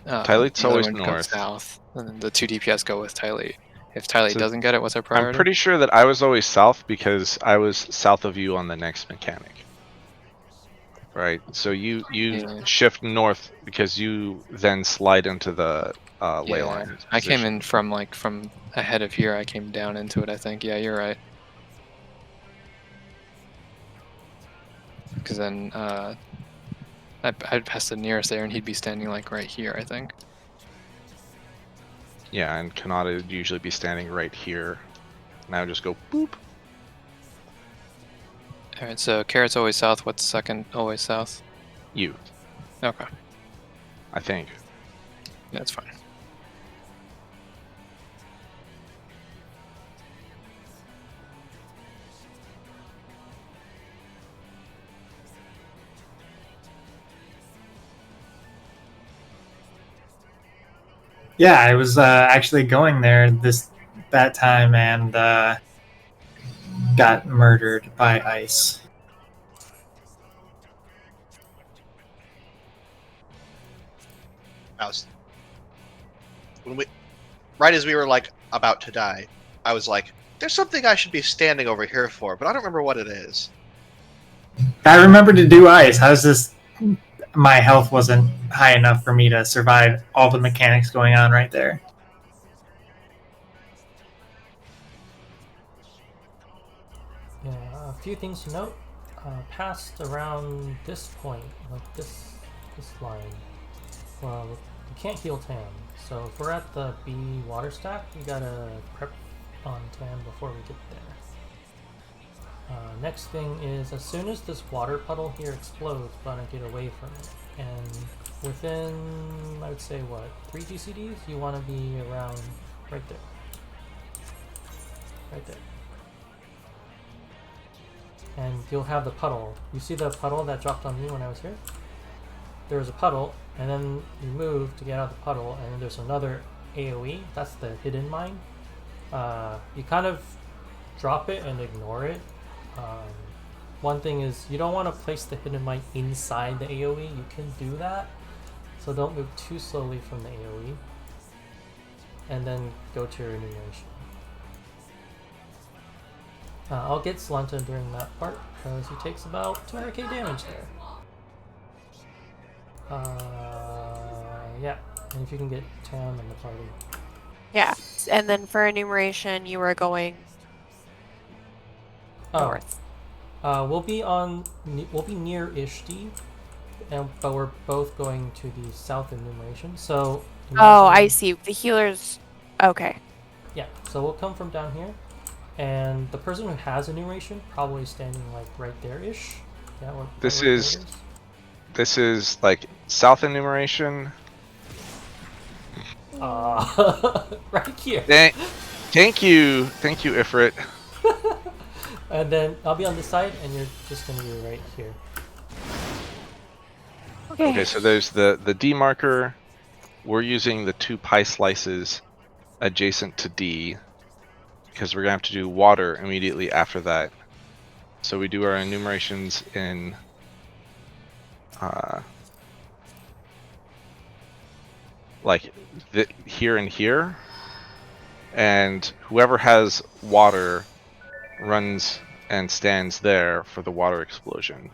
Tylee's the other always one goes north. south, and then the 2 DPS go with Tylee. If Tylee So doesn't get it, what's our priority? I'm pretty sure that I was always south because I was south of you on the next mechanic. Right. So you Yeah. shift north because you then slide into the ley line. I came position. in from ahead of here. I came down into it, I think. Yeah, you're right. Because then I'd pass the nearest there, and he'd be standing like right here, I think. Yeah, and Kanata would usually be standing right here. And I would just go boop. All right. So Carrot's always south. What's second? Always south. You, Okay. I think. That's fine. Yeah, I was actually going there that time and got murdered by ice. Right as we were like about to die, I was like, "There's something I should be standing over here for," but I don't remember what it is. I remember to do ice. How's this? My health wasn't high enough for me to survive all the mechanics going on right there. Yeah, a few things to note. Past around this point, like this line, well, you can't heal Tam. So if we're at the B water stack, we gotta prep on Tam before we get there. Next thing is, as soon as this water puddle here explodes, we want to get away from it. And within, I would say, what, 3 GCDs, you want to be around right there. Right there. And you'll have the puddle. You see the puddle that dropped on me when I was here? There was a puddle, and then you move to get out of the puddle, and then there's another AoE. That's the hidden mine. You kind of drop it and ignore it. One thing is, you don't want to place the hidden mine inside the AoE. You can do that, so don't move too slowly from the AoE. And then go to your enumeration. I'll get Salenta during that part, because he takes about 200k damage there. Yeah, and if you can get Tam in the party. Yeah, and then for enumeration, you were going north. We'll be near Ishti, but we're both going to the south enumeration. So. Oh, I see. The healers. Okay. Yeah, so we'll come from down here, and the person who has enumeration probably standing like right there-ish. Yeah. This is like south enumeration. Right here. Thank you, Ifrit. And then I'll be on this side, and you're just gonna be right here. Okay, so there's the D marker. We're using the 2 pie slices adjacent to D because we're gonna have to do water immediately after that. So we do our enumerations in like here and here, and whoever has water runs and stands there for the water explosion.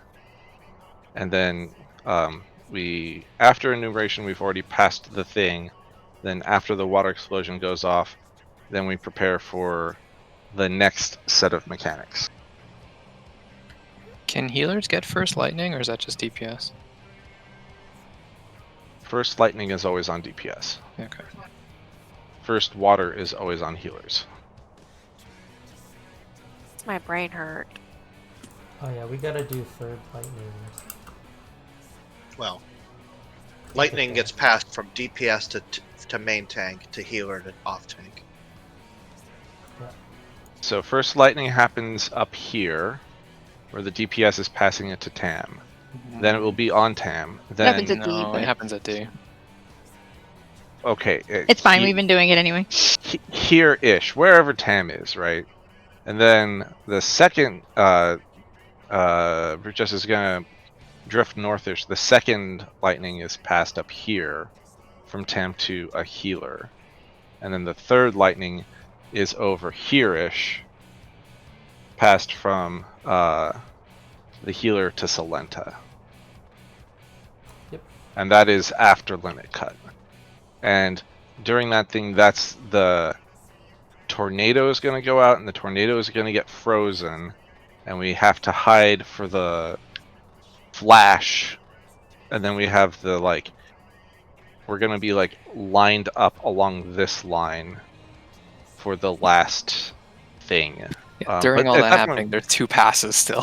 And then after enumeration, we've already passed the thing. Then after the water explosion goes off, then we prepare for the next set of mechanics. Can healers get first lightning, or is that just DPS? First lightning is always on DPS. Okay. first water is always on healers. My brain hurt. Oh yeah, we gotta do third lightning. Well, lightning gets passed from DPS to main tank to healer to off tank. So first lightning happens up here, where the DPS is passing it to Tam. Then it will be on Tam. Then happens at D, No, but- it happens at D. okay, It's fine. We've been doing it anyway. here-ish, wherever Tam is, right? And then the second just is gonna drift northish. The second lightning is passed up here from Tam to a healer. And then the third lightning is over here-ish, passed from the healer to Salenta. Yep. And that is after limit cut. And during that thing, that's the tornado is going to go out, and the tornado is going to get frozen, and we have to hide for the flash, and then we have the, like, we're going to be, like, lined up along this line for the last thing. Yeah, during but all at that that happening, point, there's 2 passes still.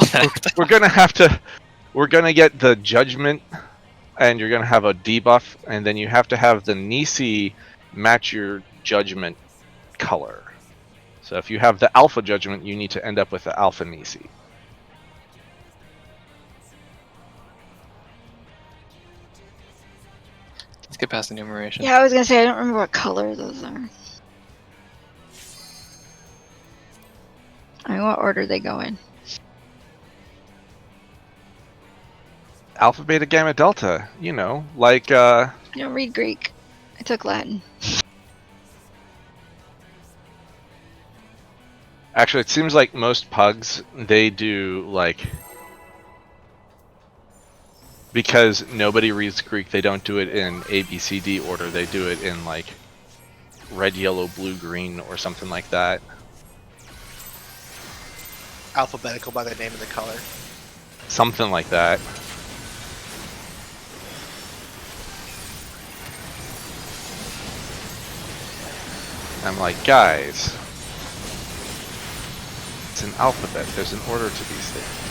we're gonna get the judgment, and you're gonna have a debuff, and then you have to have the Nisi match your judgment color. So if you have the alpha judgment, you need to end up with the alpha Nisi. Let's get past enumeration. Yeah, I was gonna say I don't remember what color those are. I mean, what order they go in? Alpha, beta, gamma, delta. You know, like I don't read Greek. I took Latin. actually, it seems like most pugs, they do, like, because nobody reads Greek, they don't do it in A, B, C, D order. They do it in, like, red, yellow, blue, green, or something like that. Alphabetical by the name of the color. Something like that. I'm like, guys, it's an alphabet. There's an order to these things.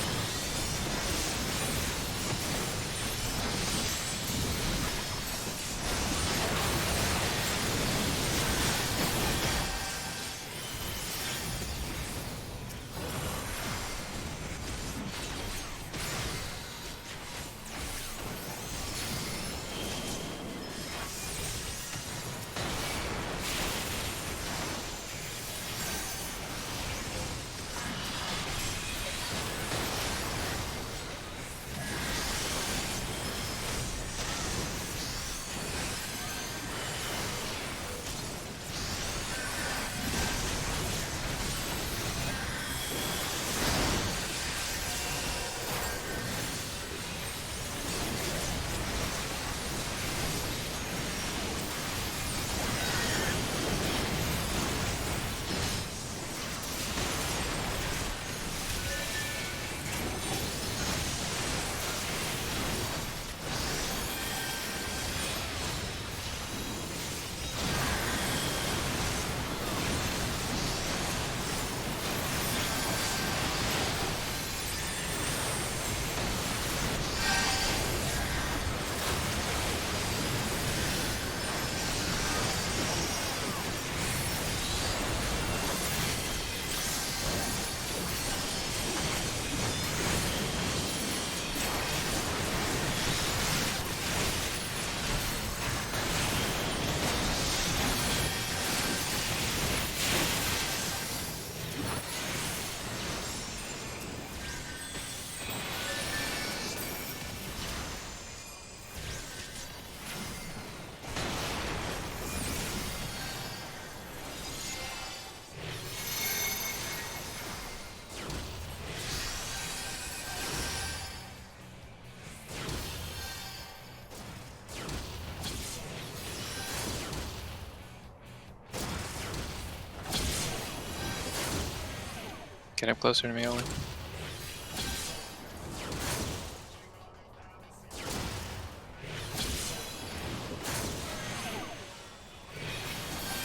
Get up closer to me, Owen.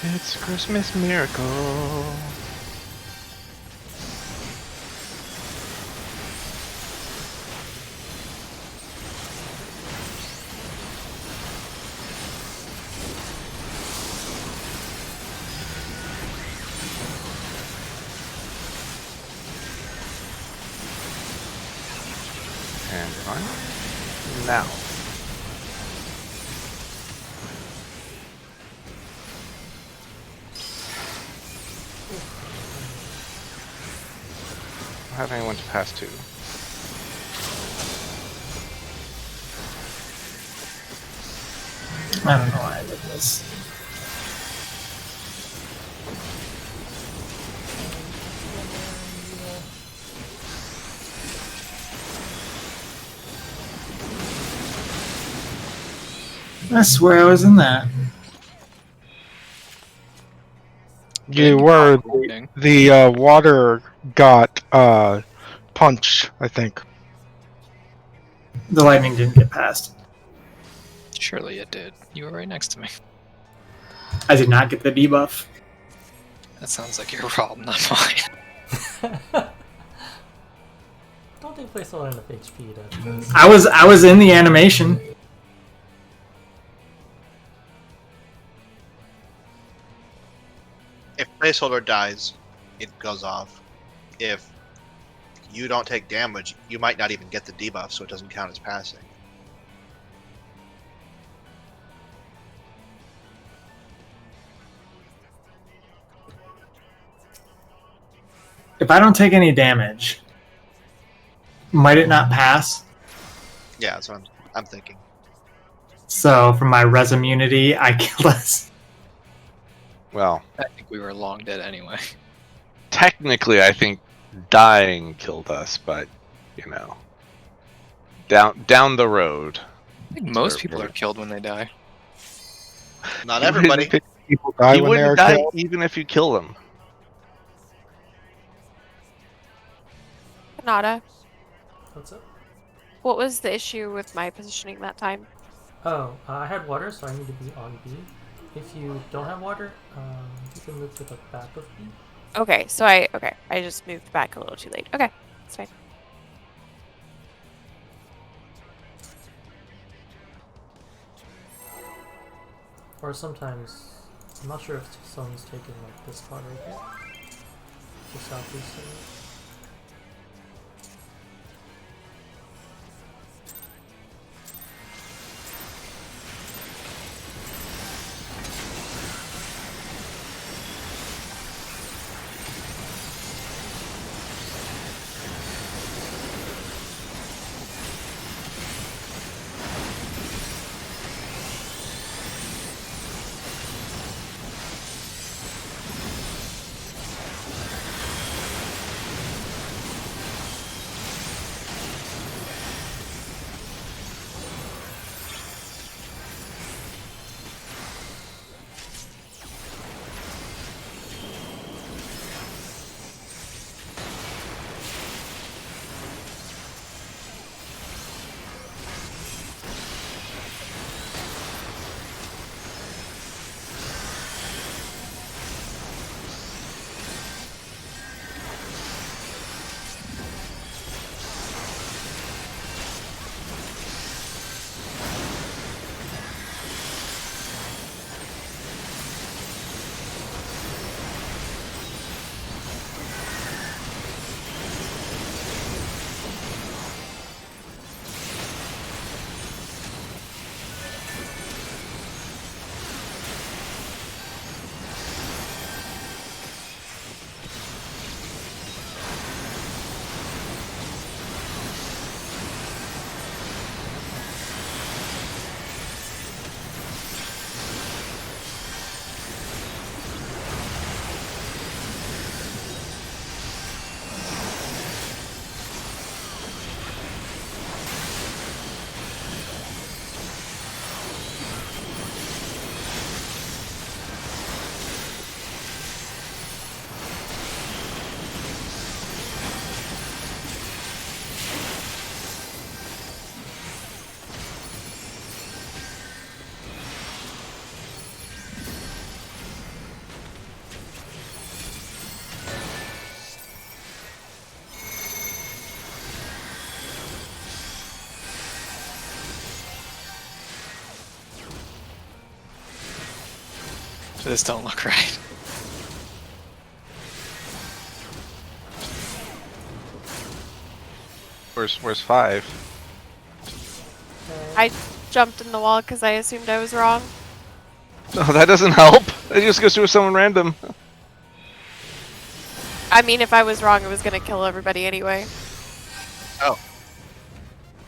It's a Christmas miracle. And on now. I don't have anyone to pass to. I don't know why I did this. I swear I was in that. You Big were. hot lightning. The water got punched, I think. The lightning didn't get past. Surely it did. You were right next to me. I did not get the debuff. That sounds like your problem, not mine. I don't think placeholder enough HP does this. I was in the animation. If placeholder dies, it goes off. If you don't take damage, you might not even get the debuff, so it doesn't count as passing. If I don't take any damage, might it not pass? Yeah, that's what I'm thinking. So for my res immunity, I kill us. Well, I think we were long dead anyway. technically, I think dying killed us, but you know, down the road. I think most Where- people where- are killed when they die. Not everybody. People die You when they are wouldn't die killed. even if you kill them. Nada. What's up? What was the issue with my positioning that time? Oh, I had water, so I need to be on B. If you don't have water, you can move to the back of B. Okay, so I just moved back a little too late. Okay, it's fine. Or sometimes, I'm not sure if someone's taking like this spot right here, the southeast side. This don't look right. Where's 5? I jumped in the wall because I assumed I was wrong. No, that doesn't help. It just goes to someone random. I mean, if I was wrong, it was gonna kill everybody anyway. Oh,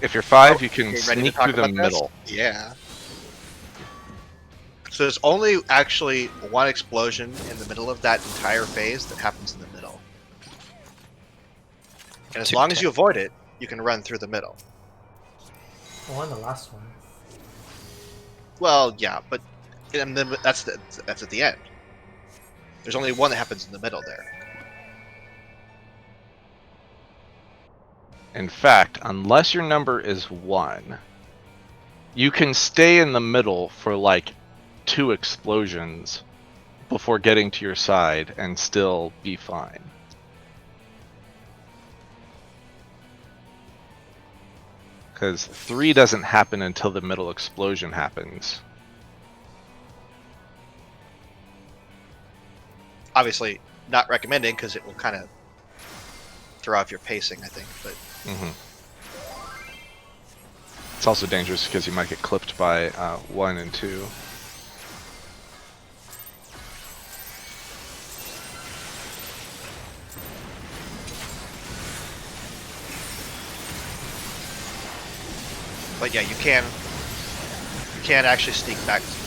If you're 5, you you can ready to sneak talk through the about this? middle. Yeah. So there's only actually one explosion in the middle of that entire phase that happens in the middle. And as long as you avoid it, you can run through the middle. Oh, and the last one. Well, yeah, but that's at the end. There's only one that happens in the middle there. In fact, unless your number is 1, you can stay in the middle for like 2 explosions before getting to your side and still be fine. Because 3 doesn't happen until the middle explosion happens. Obviously, not recommending because it will kind of throw off your pacing, I think. But It's also dangerous because you might get clipped by 1 and 2. But yeah, you can actually sneak back to the middle.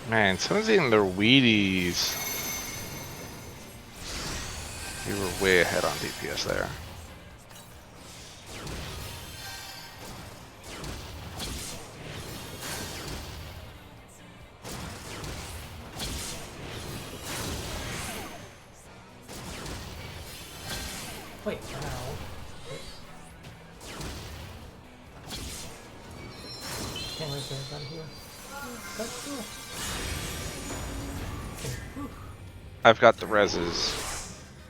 Man, someone's eating their Wheaties. You were way ahead on DPS there. Wait, ow. Can't raise it out of here. That's cool. Okay, whew. I've got the reses.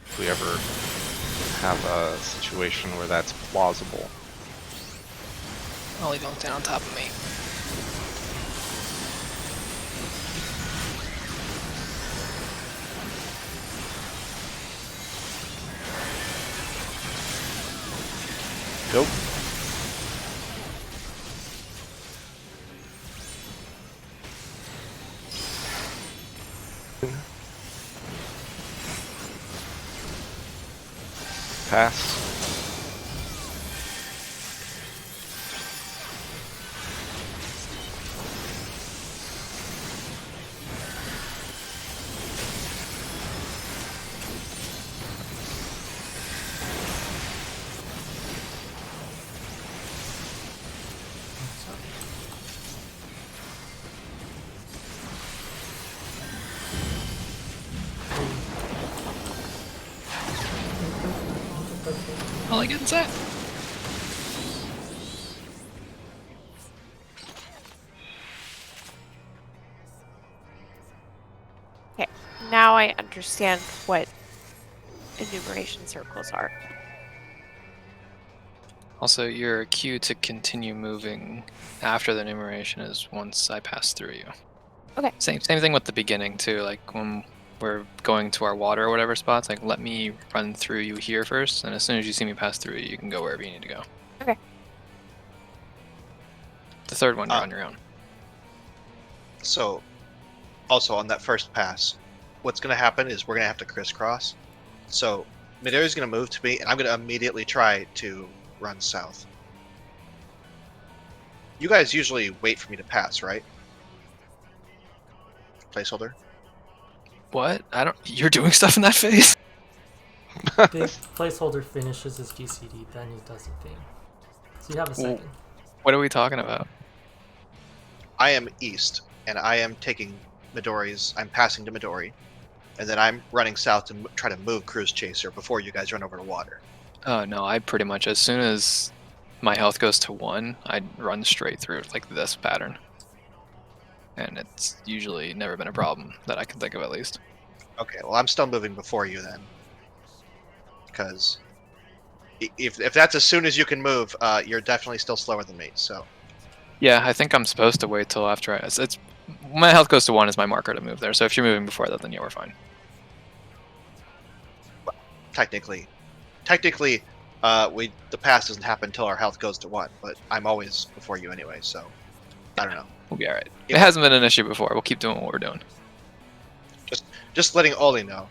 If we ever have a situation where that's plausible. Ollie don't stand on top of me. Go. Pass. All I get is that. Okay, now I understand what enumeration circles are. Also, your cue to continue moving after the enumeration is once I pass through you. Okay. Same thing with the beginning too. Like when we're going to our water or whatever spots, like let me run through you here first, and as soon as you see me pass through you can go wherever you need to go. Okay. The third one, you're on your own. So, also on that first pass, what's going to happen is we're going to have to crisscross. So, Midori's going to move to me, and I'm going to immediately try to run south. You guys usually wait for me to pass, right? Placeholder? What? I don't. You're doing stuff in that phase? Big placeholder finishes his GCD, then he does the thing. So you have a second. What are we talking about? I am east, and I am taking Midori's. I'm passing to Midori, and then I'm running south to try to move Cruise Chaser before you guys run over to water. Oh no, I pretty much, as soon as my health goes to 1, I run straight through like this pattern. And it's usually never been a problem that I can think of, at least. Okay, well I'm still moving before you then. Because if that's as soon as you can move, you're definitely still slower than me, so. Yeah, I think I'm supposed to wait till after it's my health goes to 1 is my marker to move there, so if you're moving before that, then yeah, we're fine. Technically, the pass doesn't happen until our health goes to 1, but I'm always before you anyway, so I don't know. We'll be alright. Yeah. It hasn't been an issue before. We'll keep doing what we're doing. Just letting Oli know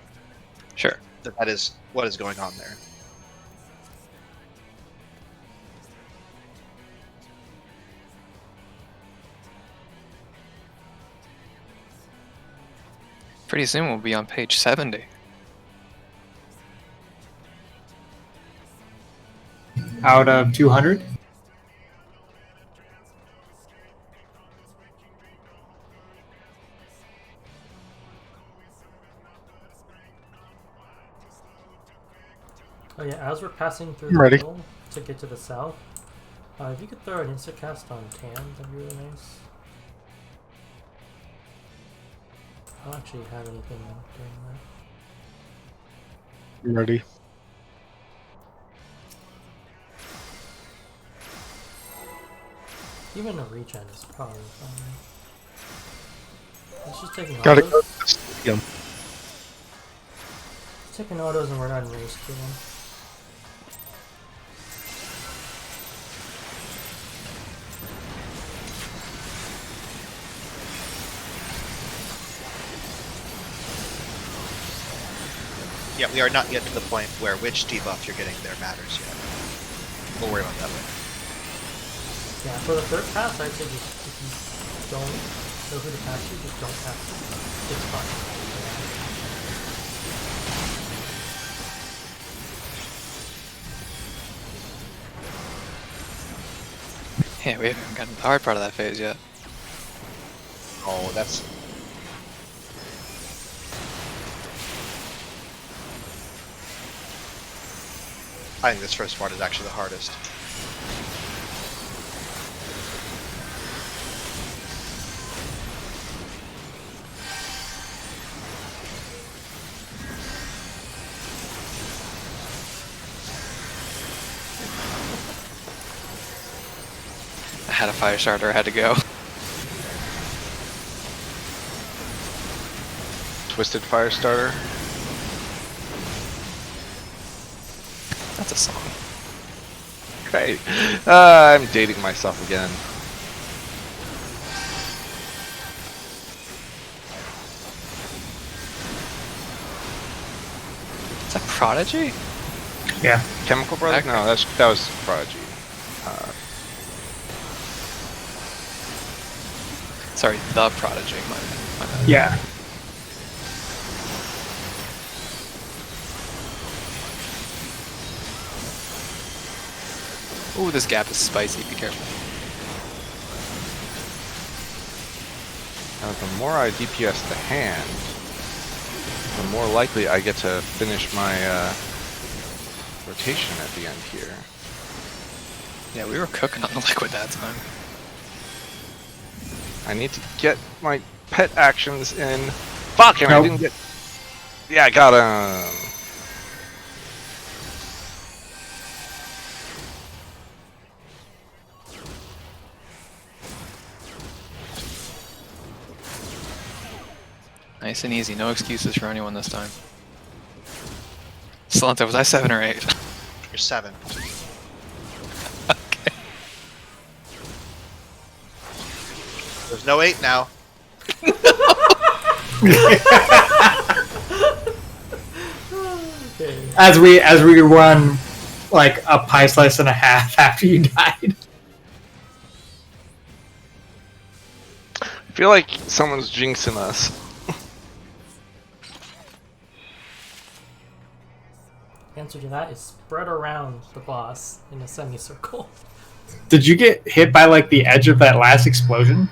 Sure. that is what is going on there. Pretty soon we'll be on page 70. Out of 200? Oh yeah, as we're passing through I'm the ready. middle to get to the south, if you could throw an instacast on Tan, that'd be really nice. I don't actually have anything doing that. I'm ready. Even a regen is probably fine. Let's just take an Gotta autos. go to the stadium. Taking autos and we're not in range to them. Yeah, we are not yet to the point where which debuff you're getting there matters yet. We'll worry about that later. Yeah, for the third pass, I'd say just if you don't know who to pass to, just don't pass to. It's fine. Yeah, we haven't gotten the hard part of that phase yet. Oh, that's. I think this first part is actually the hardest. I had a fire starter, I had to go. Twisted Fire Starter. That's a song. Great. I'm dating myself again. Is that Prodigy? Yeah. Chemical Brother? Okay. No, that was Prodigy. Sorry, the Prodigy. My bad. Yeah. Ooh, this gap is spicy. Be careful. Now, the more I DPS the hand, the more likely I get to finish my rotation at the end here. Yeah, we were cooking on the liquid that time. I need to get my pet actions in. Fuck, and I Nope. didn't get... Yeah, I got him. Nice and easy, no excuses for anyone this time. Salento, was I 7 or 8? You're 7. Okay. There's no 8 now. Okay. As we run like a pie slice and a half after you died. I feel like someone's jinxing us. Answer to that is spread around the boss in a semicircle. Did you get hit by like the edge of that last explosion?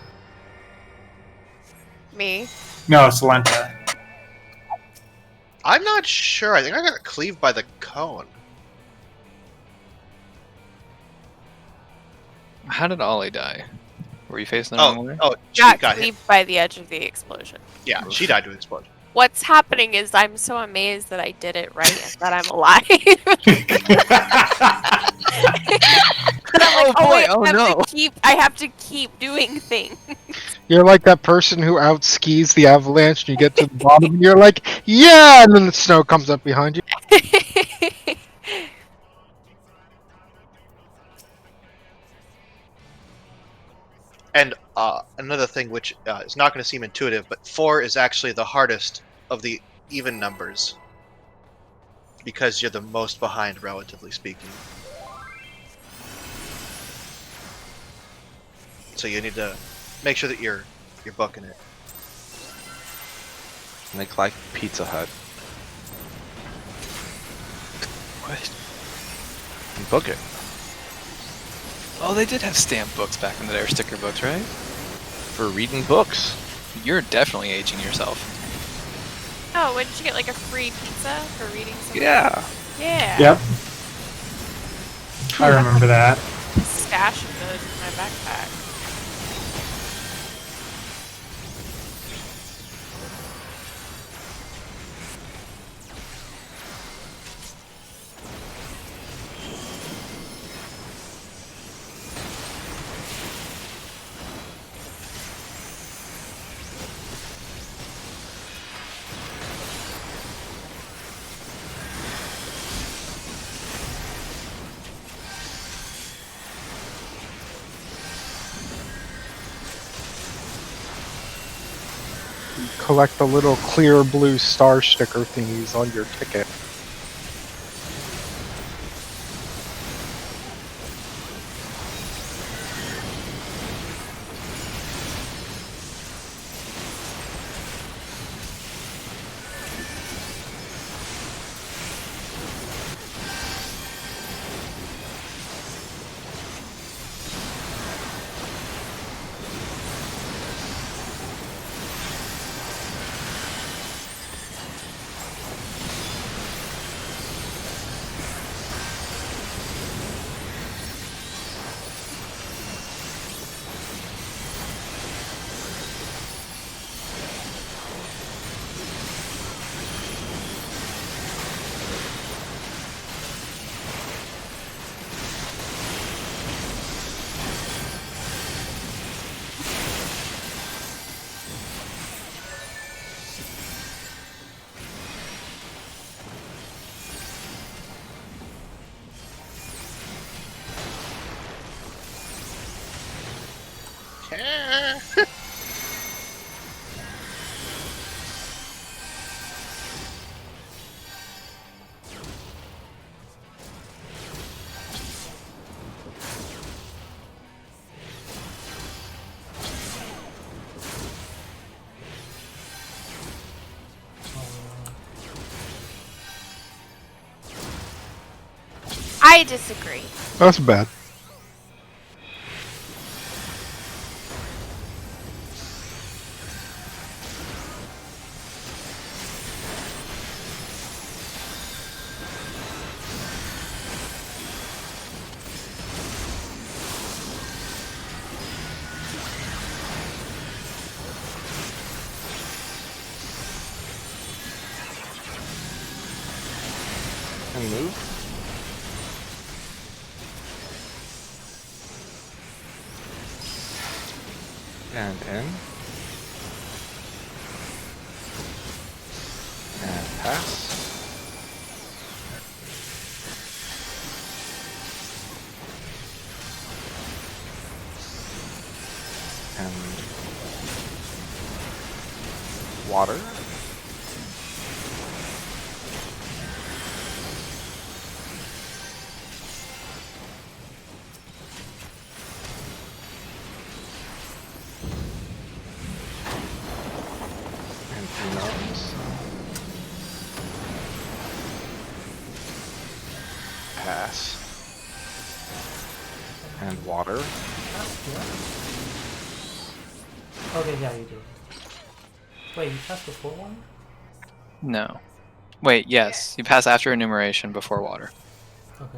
Me. No, Salenta. I'm not sure. I think I got cleaved by the cone. How did Ollie die? Were you facing the wrong way? She Got got hit. cleaved by the edge of the explosion. Yeah, she died to an explosion. What's happening is I'm so amazed that I did it right and that I'm alive. And I'm like, Oh boy, wait, oh no. I have to keep doing things. You're like that person who out skis the avalanche and you get to the bottom and you're like, yeah, and then the snow comes up behind you. And another thing which is not going to seem intuitive, but 4 is actually the hardest of the even numbers. Because you're the most behind, relatively speaking. So you need to make sure that you're booking it. Make like Pizza Hut. What? And book it. Oh, they did have stamp books back in the day, or sticker books, right? For reading books. You're definitely aging yourself. Oh, wouldn't you get like a free pizza for reading something? Yeah. Yeah. Yep. I remember that. Stash of those in my backpack. Collect the little clear blue star sticker thingies on your ticket. I disagree. That's bad. And move. And in. And pass. And water. And nose. Pass. And water. Okay, yeah, you do. Wait, you passed before one? No. Wait, yes. You pass after enumeration before water. Okay.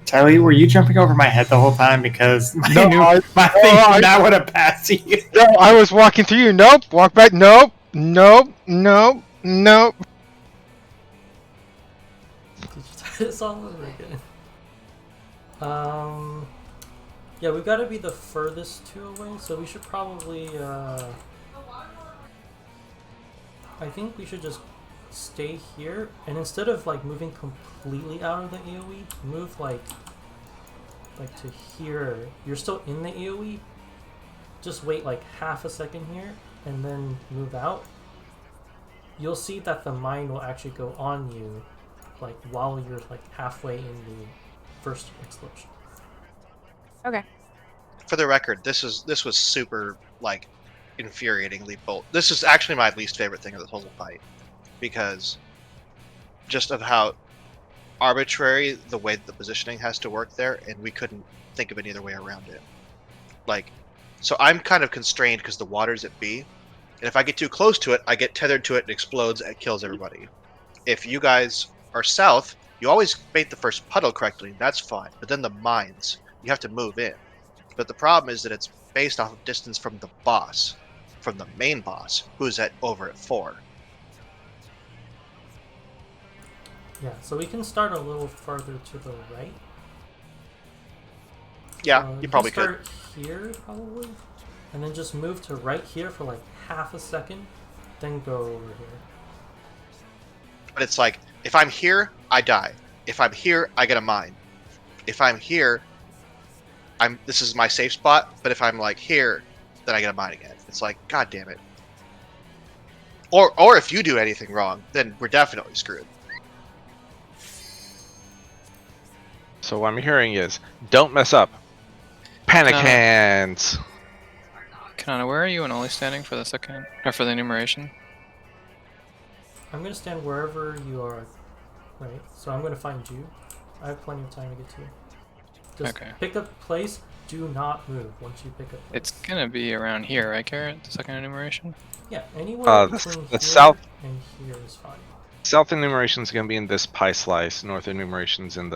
Charlie, were you jumping over my head the whole time? Because my, No, my thing did not want to pass you. No, I was walking through you. Nope. Walk back. Nope. Nope. Nope. Nope. Did you try this all over again? Yeah, we've got to be the furthest two away, so we should probably, I think we should just stay here, and instead of, like, moving completely out of the AoE, move, like to here. You're still in the AoE, just wait, like, half a second here, and then move out. You'll see that the mine will actually go on you, like, while you're, like, halfway in the first explosion. Okay. For the record, this was super like infuriatingly bold. This is actually my least favorite thing of the whole fight, because just of how arbitrary the way that the positioning has to work there, and we couldn't think of any other way around it. Like, so I'm kind of constrained because the water's at B, and if I get too close to it, I get tethered to it and explodes and it kills everybody. If you guys are south, you always bait the first puddle correctly, that's fine. But then the mines, you have to move in. But the problem is that it's based off of distance from the boss, from the main boss, who's over at 4. Yeah, so we can start a little further to the right. Yeah, you probably can could. start here, probably, and then just move to right here for like half a second, then go over here. But it's like, if I'm here, I die. If I'm here, I get a mine. If I'm here, this is my safe spot, but if I'm like here, then I get a mine again. It's like, god damn it. Or if you do anything wrong, then we're definitely screwed. So what I'm hearing is, don't mess up. Panic hands. Kanana, where are you and Ollie standing for the second, or for the enumeration? I'm gonna stand wherever you are, right? So I'm gonna find you. I have plenty of time to get to you. Just pick a place. Do not move once you pick a place. It's gonna be around here, right, Garrett? The second enumeration? Yeah, anywhere between the here south and here is fine. South enumeration is gonna be in this pie slice. North enumeration's in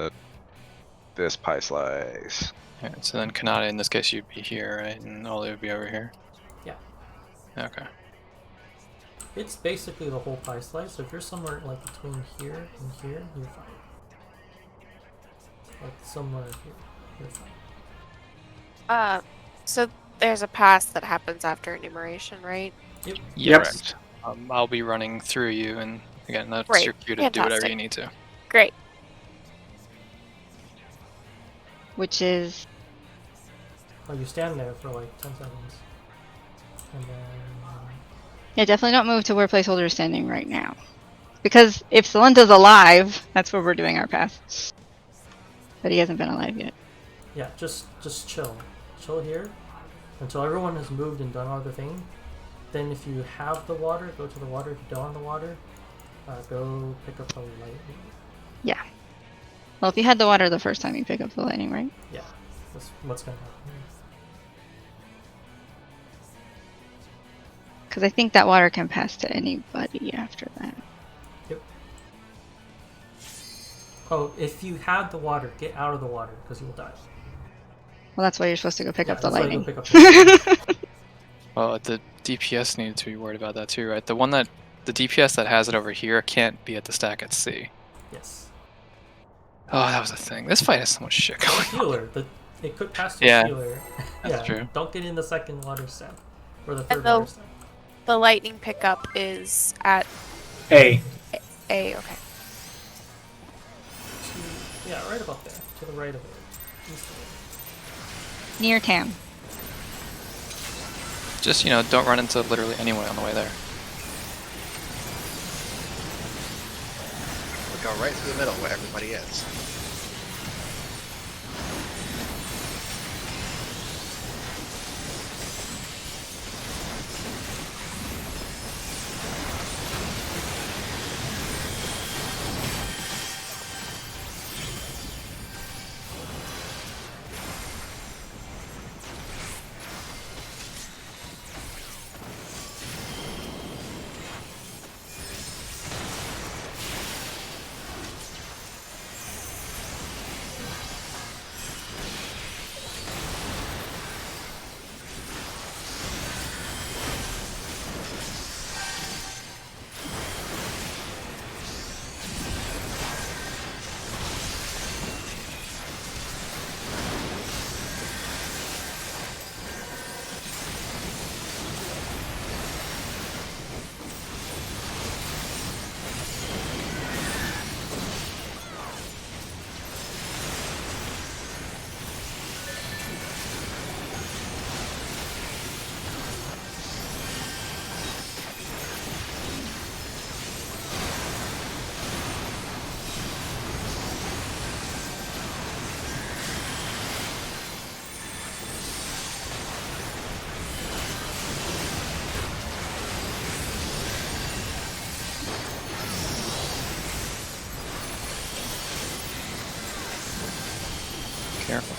this pie slice. Yeah, so then Kanata, in this case, you'd be here, right? And Ollie would be over here? Yeah. Okay. It's basically the whole pie slice, so if you're somewhere like between here and here, you're fine. Like somewhere here, you're fine. So there's a pass that happens after enumeration, right? Yep. Yep. Correct. I'll be running through you, and again, that's your cue to do whatever you need to. Great. Which is... Oh, you stand there for like 10 seconds. And then... Yeah, definitely don't move to where placeholder is standing right now. Because if Salenta's alive, that's where we're doing our pass. But he hasn't been alive yet. Yeah, just chill. Chill here until everyone has moved and done all the thing. Then if you have the water, go to the water. If you don't have the water, go pick up the lightning. Yeah. Well, if you had the water the first time, you pick up the lightning, right? Yeah, that's what's gonna happen. Because I think that water can pass to anybody after that. Yep. Oh, if you had the water, get out of the water because you will die. Well, that's why you're supposed to go pick up the lightning. Pick up the Well, the DPS needed to be worried about that too, right? The DPS that has it over here can't be at the stack at C. Yes. Oh, that was a thing. This fight has so much shit going on. Healer. It could pass to Yeah, healer. that's true. Don't get in the second water step. Or the And third water step. the lightning pickup is at A. A. Okay. Yeah, right about there. To the right of it. East of it. Near Tam. Just, you know, don't run into literally anyone on the way there. We'll go right through the middle where everybody is. Careful.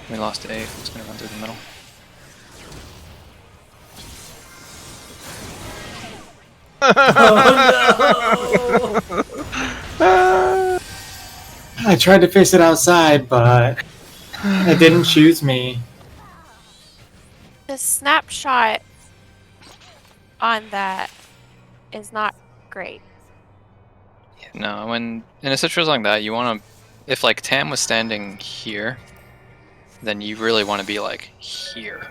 We lost 8. It's gonna run through the middle. I tried to face it outside, but it didn't choose me. The snapshot on that is not great. No, when in a situation like that, you want to, if like Tam was standing here, then you really want to be like here.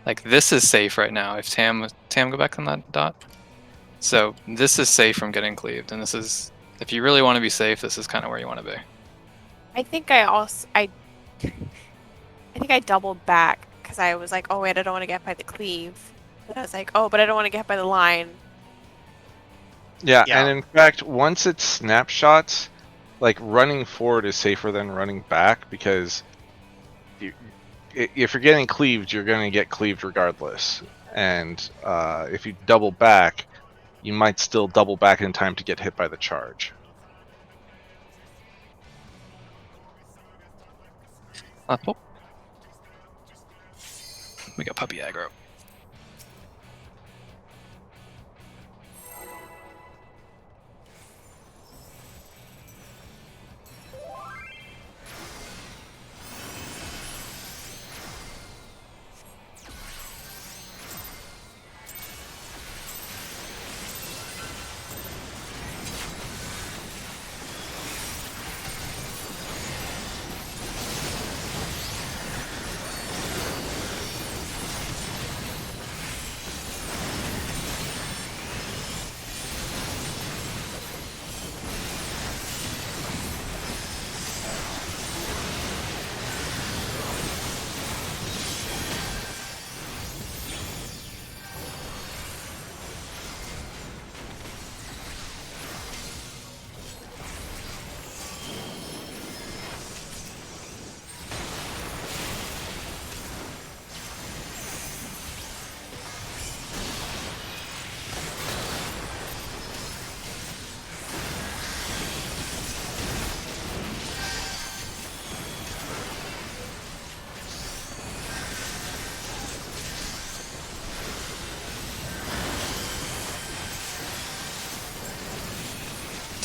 Like this is safe right now. If Tam go back on that dot. So this is safe from getting cleaved, and this is, if you really want to be safe, this is kind of where you want to be. I think I think I doubled back because I was like, oh wait, I don't want to get by the cleave. But I was like, oh, but I don't want to get by the line. Yeah, Yeah. and in fact, once it's snapshots, like running forward is safer than running back because if you're getting cleaved, you're going to get cleaved regardless. And if you double back, you might still double back in time to get hit by the charge. Oh. We got puppy aggro.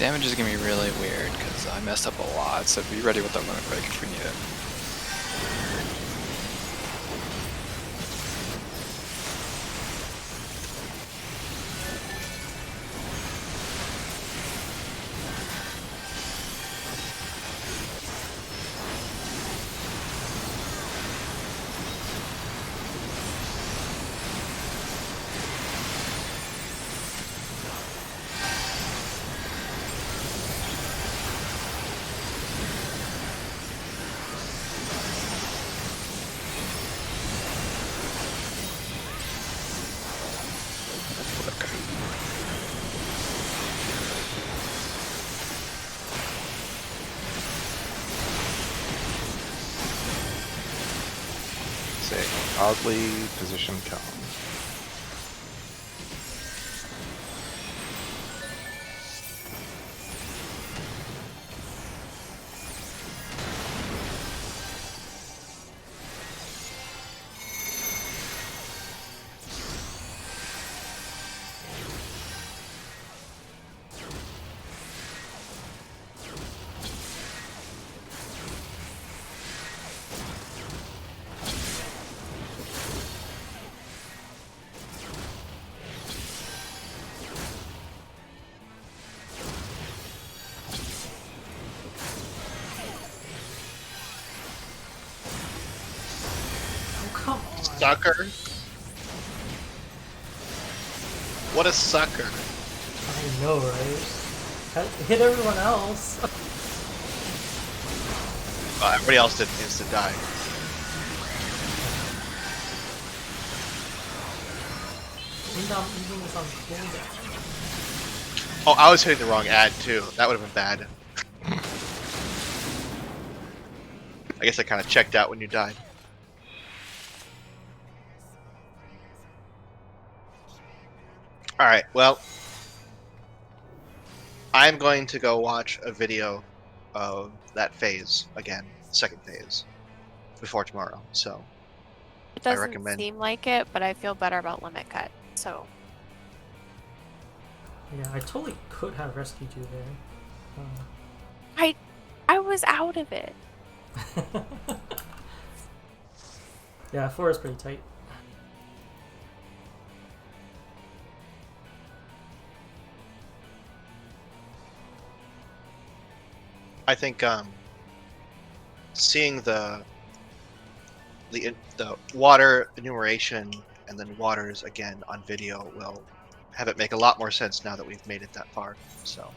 Damage is gonna be really weird because I messed up a lot, so be ready with the limit break if we need it. Say oddly positioned cone. Come on. Sucker. What a sucker. I know, right? Hit everyone else. Everybody else didn't instant die. Even is on cooldown. Oh, I was hitting the wrong ad too. That would have been bad. I guess I kind of checked out when you died. Alright, well, I'm going to go watch a video of that phase again, second phase, before tomorrow. So It doesn't recommend- seem like it, but I feel better about limit cut. So Yeah, I totally could have rescued you there. I was out of it. Yeah, 4 is pretty tight. I think seeing the water enumeration and then waters again on video will have it make a lot more sense now that we've made it that far. So